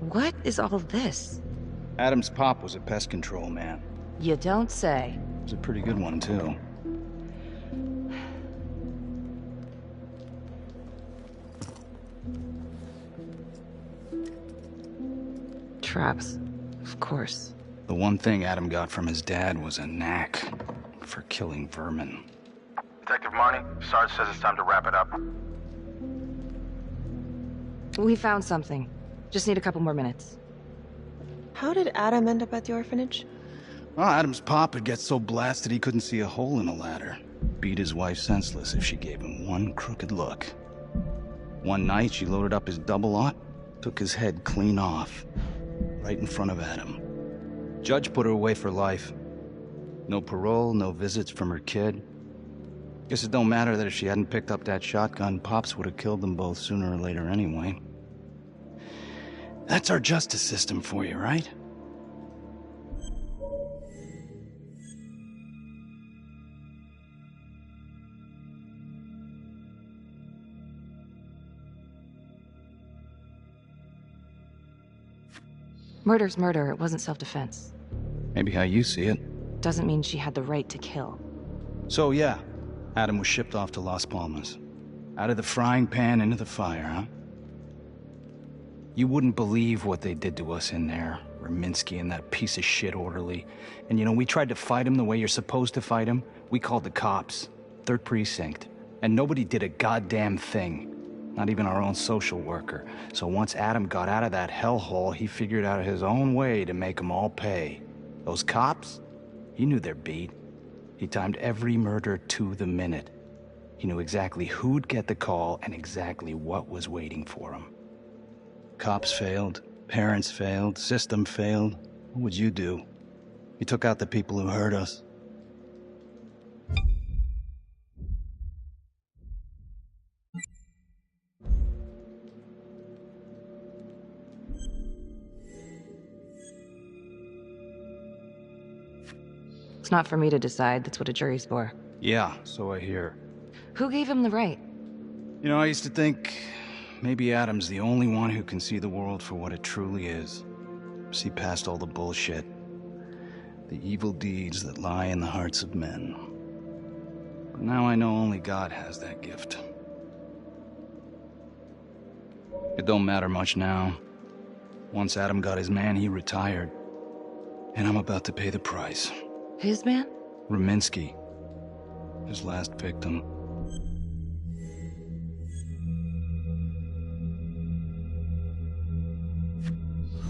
What is all this? Adam's pop was a pest control man. You don't say. It's a pretty good one, too. Traps, of course. The one thing Adam got from his dad was a knack for killing vermin. Detective Marnie, Sarge says it's time to wrap it up. We found something. Just need a couple more minutes. How did Adam end up at the orphanage? Well, Adam's pop would get so blasted he couldn't see a hole in a ladder. Beat his wife senseless if she gave him one crooked look. One night, she loaded up his double-aught, took his head clean off, right in front of Adam. Judge put her away for life. No parole, no visits from her kid. Guess it don't matter that if she hadn't picked up that shotgun, Pops would have killed them both sooner or later anyway. That's our justice system for you, right? Murder's murder. It wasn't self-defense. Maybe how you see it. Doesn't mean she had the right to kill. So yeah, Adam was shipped off to Las Palmas. Out of the frying pan into the fire, huh? You wouldn't believe what they did to us in there. Rominsky and that piece of shit orderly. And you know, we tried to fight him the way you're supposed to fight him. We called the cops. 3rd Precinct. And nobody did a goddamn thing. Not even our own social worker. So once Adam got out of that hellhole, he figured out his own way to make them all pay. Those cops? He knew their beat. He timed every murder to the minute. He knew exactly who'd get the call and exactly what was waiting for him. Cops failed, parents failed, system failed. What would you do? You took out the people who hurt us. It's not for me to decide. That's what a jury's for. Yeah, so I hear. Who gave him the right? You know, I used to think maybe Adam's the only one who can see the world for what it truly is. See past all the bullshit. The evil deeds that lie in the hearts of men. But now I know only God has that gift. It don't matter much now. Once Adam got his man, he retired. And I'm about to pay the price. His man? Rominsky. His last victim.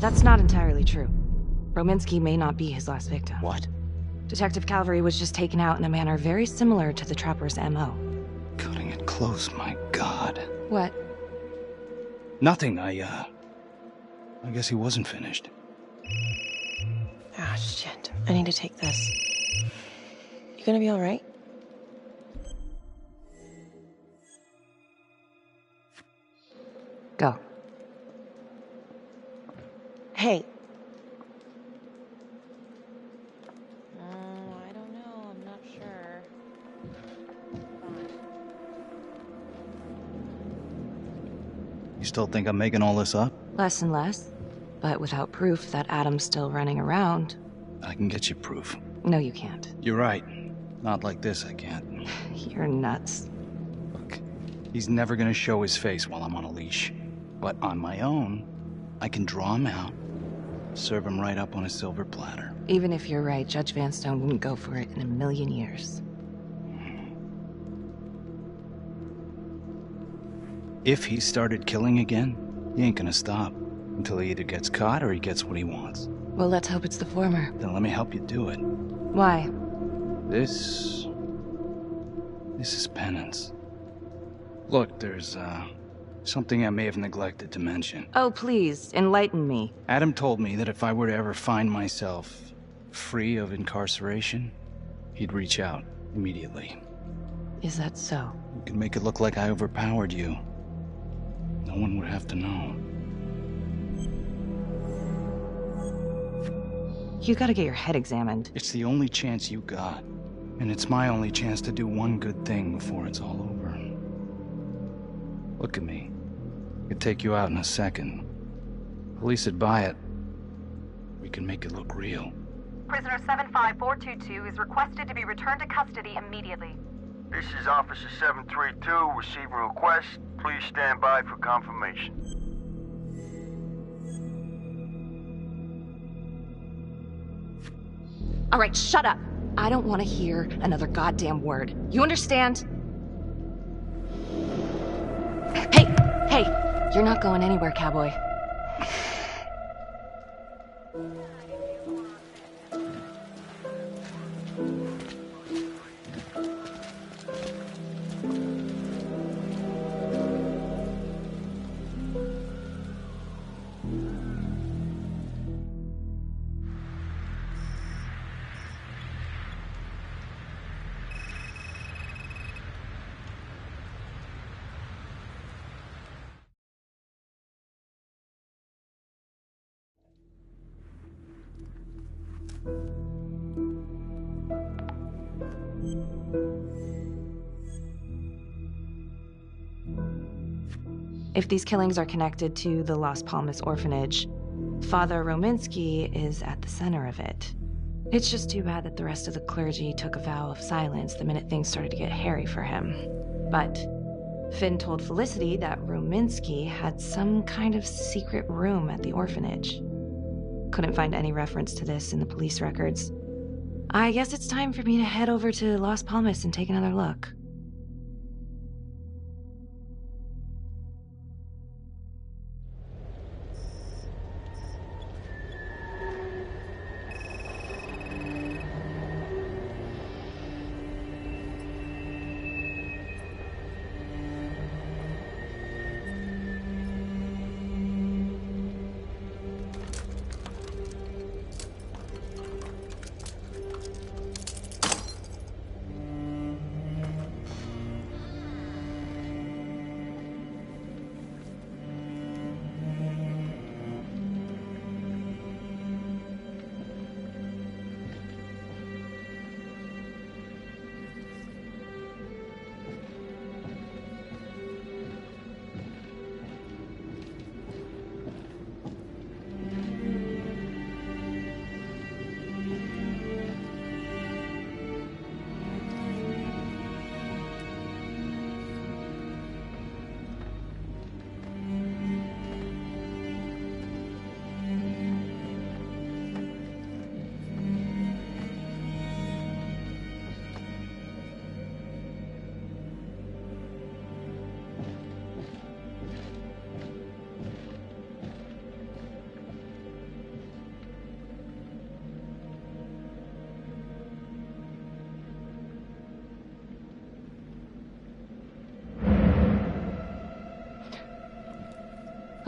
That's not entirely true. Rominsky may not be his last victim. What? Detective Calvary was just taken out in a manner very similar to the Trapper's M.O. Cutting it close, my God. What? Nothing, I guess he wasn't finished. Ah, shit. I need to take this. You gonna be alright? Go. Hey. I don't know. I'm not sure. You still think I'm making all this up? Less and less. But without proof that Adam's still running around... I can get you proof. No, you can't. You're right. Not like this, I can't. You're nuts. Look, he's never gonna show his face while I'm on a leash. But on my own, I can draw him out, serve him right up on a silver platter. Even if you're right, Judge Vanstone wouldn't go for it in a million years. If he started killing again, he ain't gonna stop. Until he either gets caught or he gets what he wants. Well, let's hope it's the former. Then let me help you do it. Why? This is penance. Look, there's, something I may have neglected to mention. Oh, please, enlighten me. Adam told me that if I were to ever find myself free of incarceration, he'd reach out immediately. Is that so? You could make it look like I overpowered you. No one would have to know. You gotta get your head examined. It's the only chance you got. And it's my only chance to do one good thing before it's all over. Look at me. I could take you out in a second. Police would buy it. We can make it look real. Prisoner 75422 is requested to be returned to custody immediately. This is Officer 732 receiving request. Please stand by for confirmation. All right, shut up. I don't want to hear another goddamn word. You understand? Hey, you're not going anywhere, cowboy. If these killings are connected to the Las Palmas orphanage, Father Rominsky is at the center of it. It's just too bad that the rest of the clergy took a vow of silence the minute things started to get hairy for him. But Finn told Felicity that Rominsky had some kind of secret room at the orphanage. Couldn't find any reference to this in the police records. I guess it's time for me to head over to Las Palmas and take another look.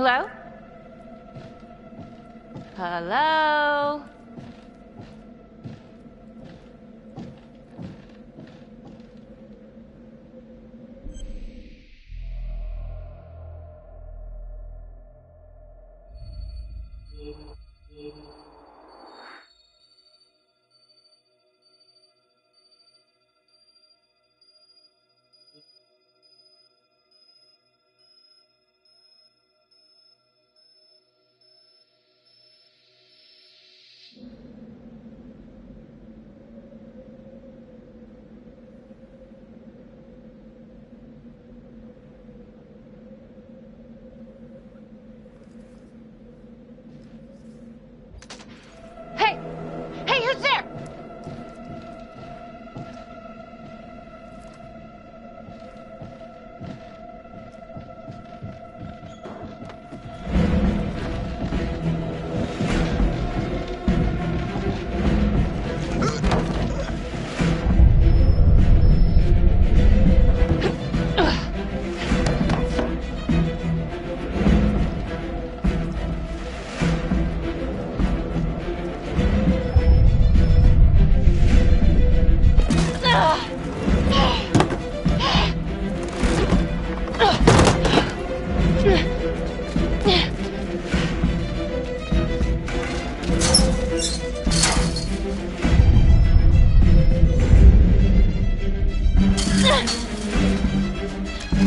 Hello? Hello?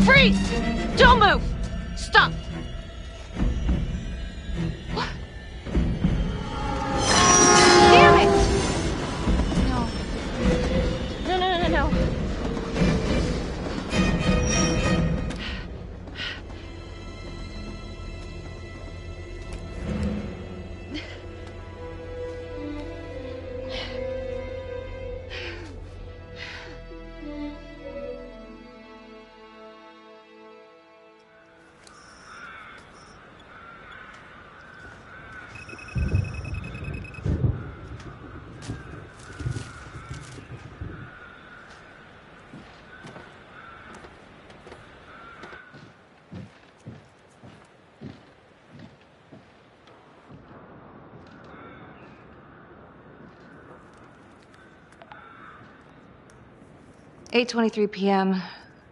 Freeze! Don't move! Stop! What? Damn it! No. No, no, no, no, no. "8:23 p.m.,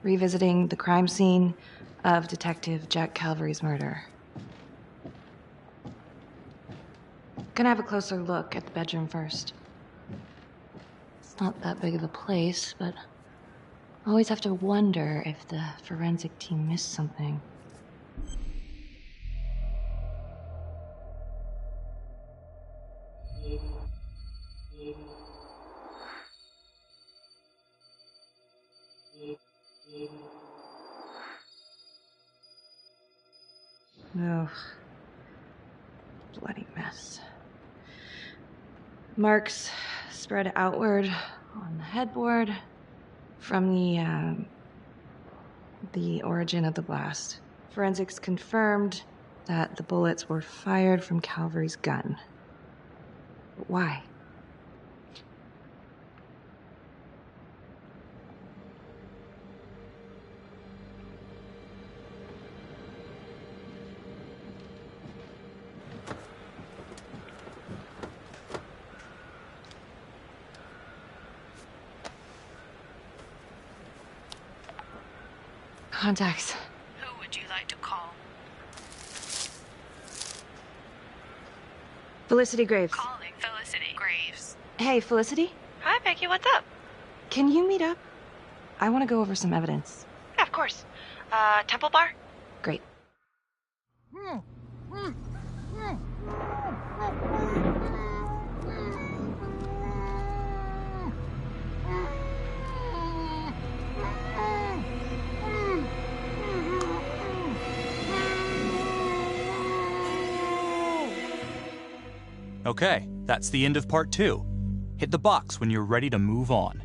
revisiting the crime scene of Detective Jack Calvary's murder. Gonna have a closer look at the bedroom first. It's not that big of a place, but I always have to wonder if the forensic team missed something. Ugh. Bloody mess. Marks spread outward on the headboard from the origin of the blast. Forensics confirmed that the bullets were fired from Calvary's gun. But why? Contacts. Who would you like to call? Felicity Graves. Calling Felicity Graves. Hey, Felicity? Hi, Becky, what's up? Can you meet up? I want to go over some evidence. Yeah, of course. Temple Bar? Great. Okay, that's the end of part 2. Hit the box when you're ready to move on.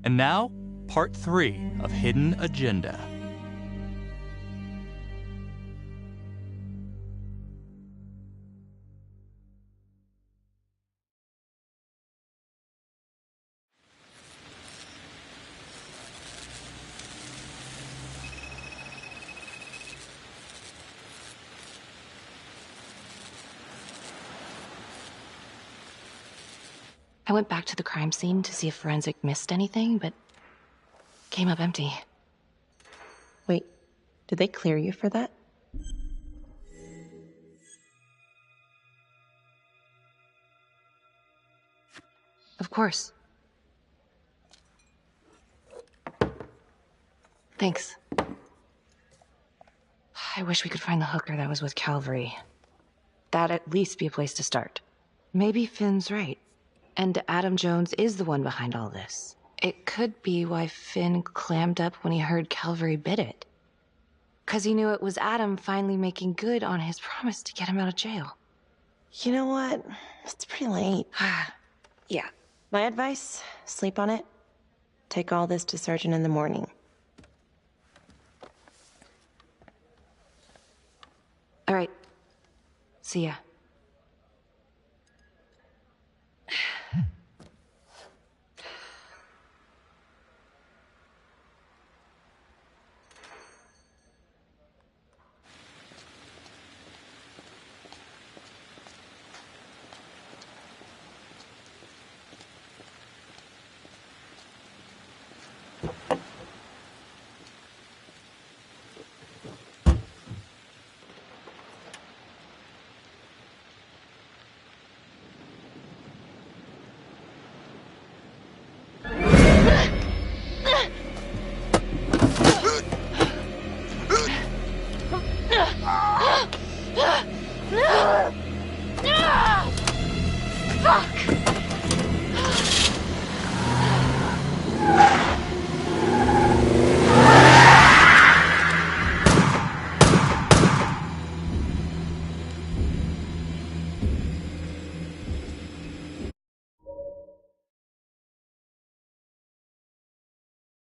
And now, part 3 of Hidden Agenda. I went back to the crime scene to see if Forensic missed anything, but came up empty. Wait, did they clear you for that? Of course. Thanks. I wish we could find the hooker that was with Calvary. That'd at least be a place to start. Maybe Finn's right. And Adam Jones is the one behind all this. It could be why Finn clammed up when he heard Calvary bid it. 'Cause he knew it was Adam finally making good on his promise to get him out of jail. You know what? It's pretty late. Yeah. My advice, sleep on it. Take all this to Sergeant in the morning. All right. See ya.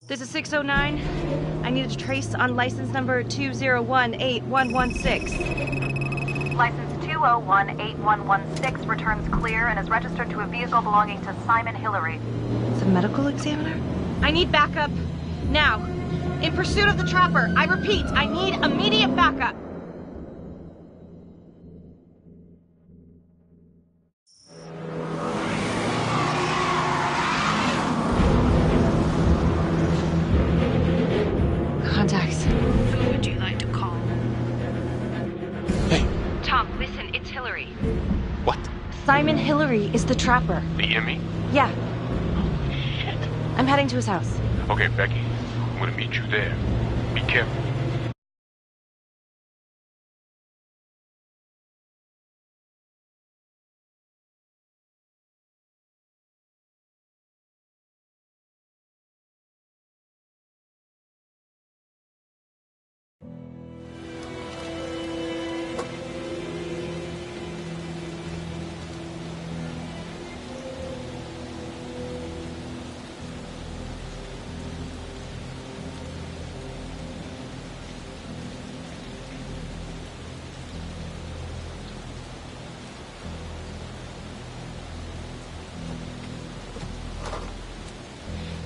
This is 609. I need a trace on license number 2018116. License 2018116 returns clear and is registered to a vehicle belonging to Simon Hillary. It's a medical examiner? I need backup. Now. In pursuit of the trapper. I repeat, I need immediate backup. Contacts. Who would you like to call? Hey. Tom, listen, it's Hillary. What? Simon Hillary is the trapper. You hear me? Yeah. I'm heading to his house. Okay, Becky. I'm gonna meet you there. Be careful.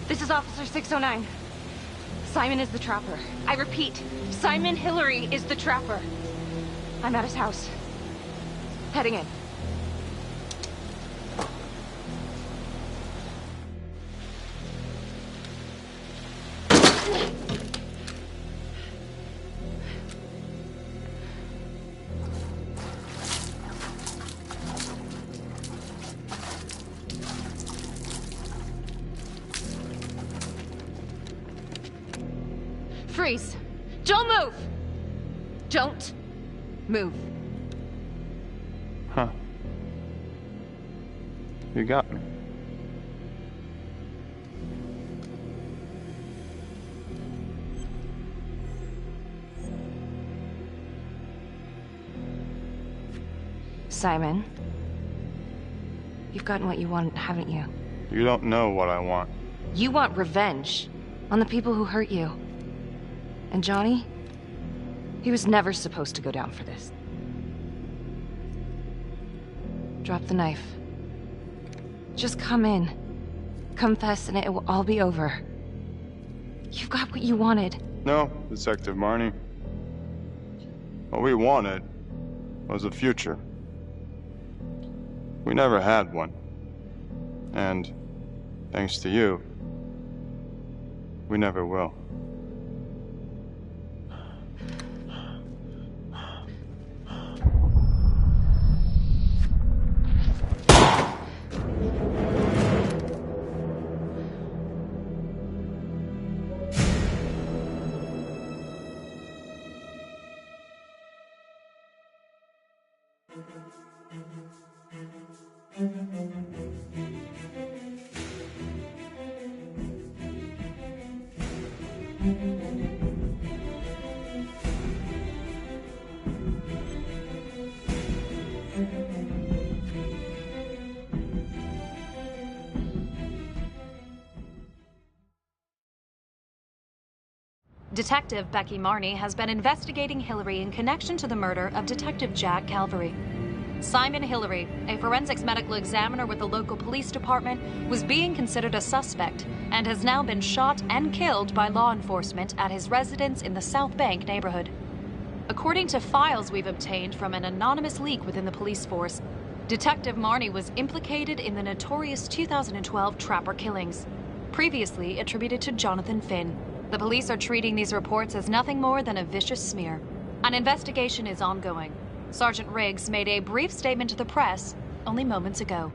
This is Officer 609. Simon is the trapper. I repeat, Simon Hillary is the trapper. I'm at his house. Heading in. Freeze! Don't move! Don't move. Huh. You got me. Simon, you've gotten what you want, haven't you? You don't know what I want. You want revenge on the people who hurt you. And Johnny? He was never supposed to go down for this. Drop the knife. Just come in. Confess and it will all be over. You've got what you wanted. No, Detective Marnie. What we wanted was a future. We never had one. And, thanks to you, we never will. Detective Becky Marney has been investigating Hillary in connection to the murder of Detective Jack Calvary. Simon Hillary, a forensics medical examiner with the local police department, was being considered a suspect and has now been shot and killed by law enforcement at his residence in the South Bank neighborhood. According to files we've obtained from an anonymous leak within the police force, Detective Marney was implicated in the notorious 2012 Trapper killings, previously attributed to Jonathan Finn. The police are treating these reports as nothing more than a vicious smear. An investigation is ongoing. Sergeant Riggs made a brief statement to the press only moments ago.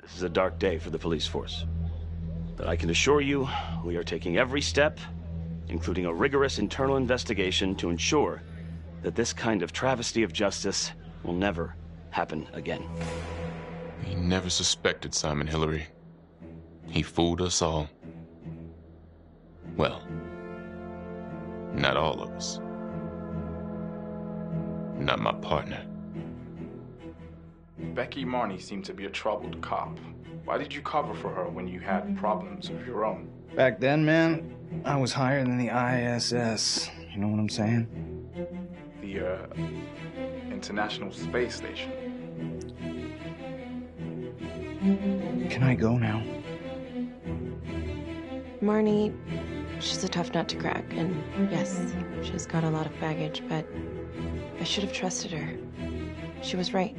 This is a dark day for the police force. But I can assure you, we are taking every step, including a rigorous internal investigation, to ensure that this kind of travesty of justice will never happen again. He never suspected Simon Hillary. He fooled us all. Well, not all of us. Not my partner. Becky Marney seemed to be a troubled cop. Why did you cover for her when you had problems of your own? Back then, man, I was higher than the ISS. You know what I'm saying? The, International Space Station. Can I go now? Marnie, she's a tough nut to crack, and yes, she's got a lot of baggage, but I should have trusted her. She was right.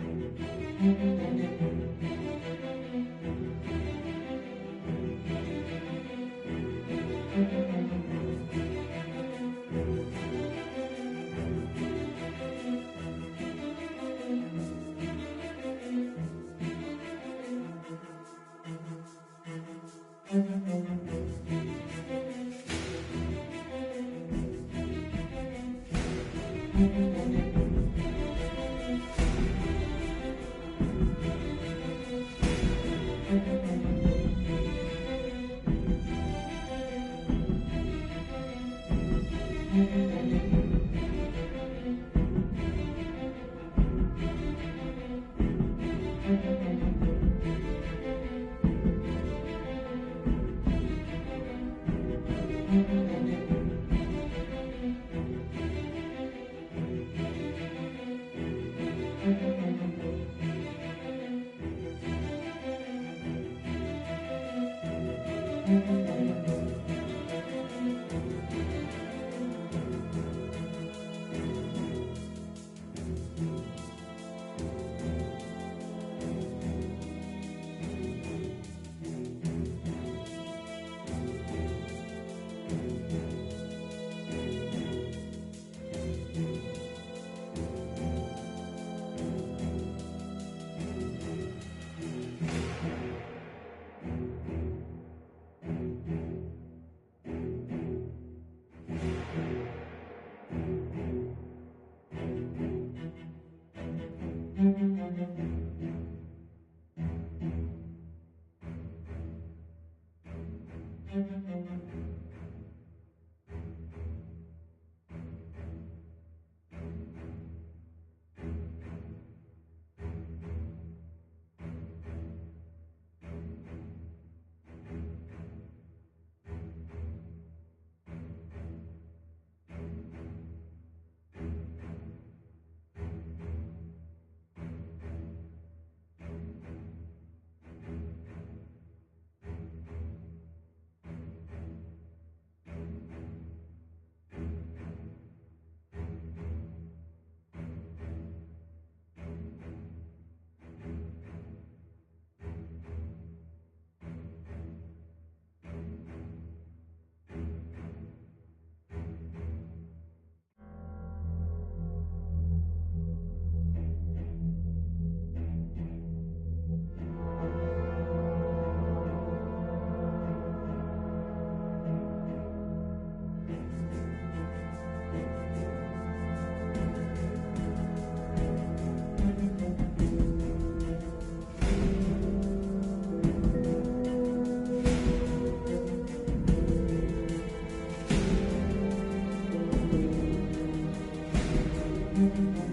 you.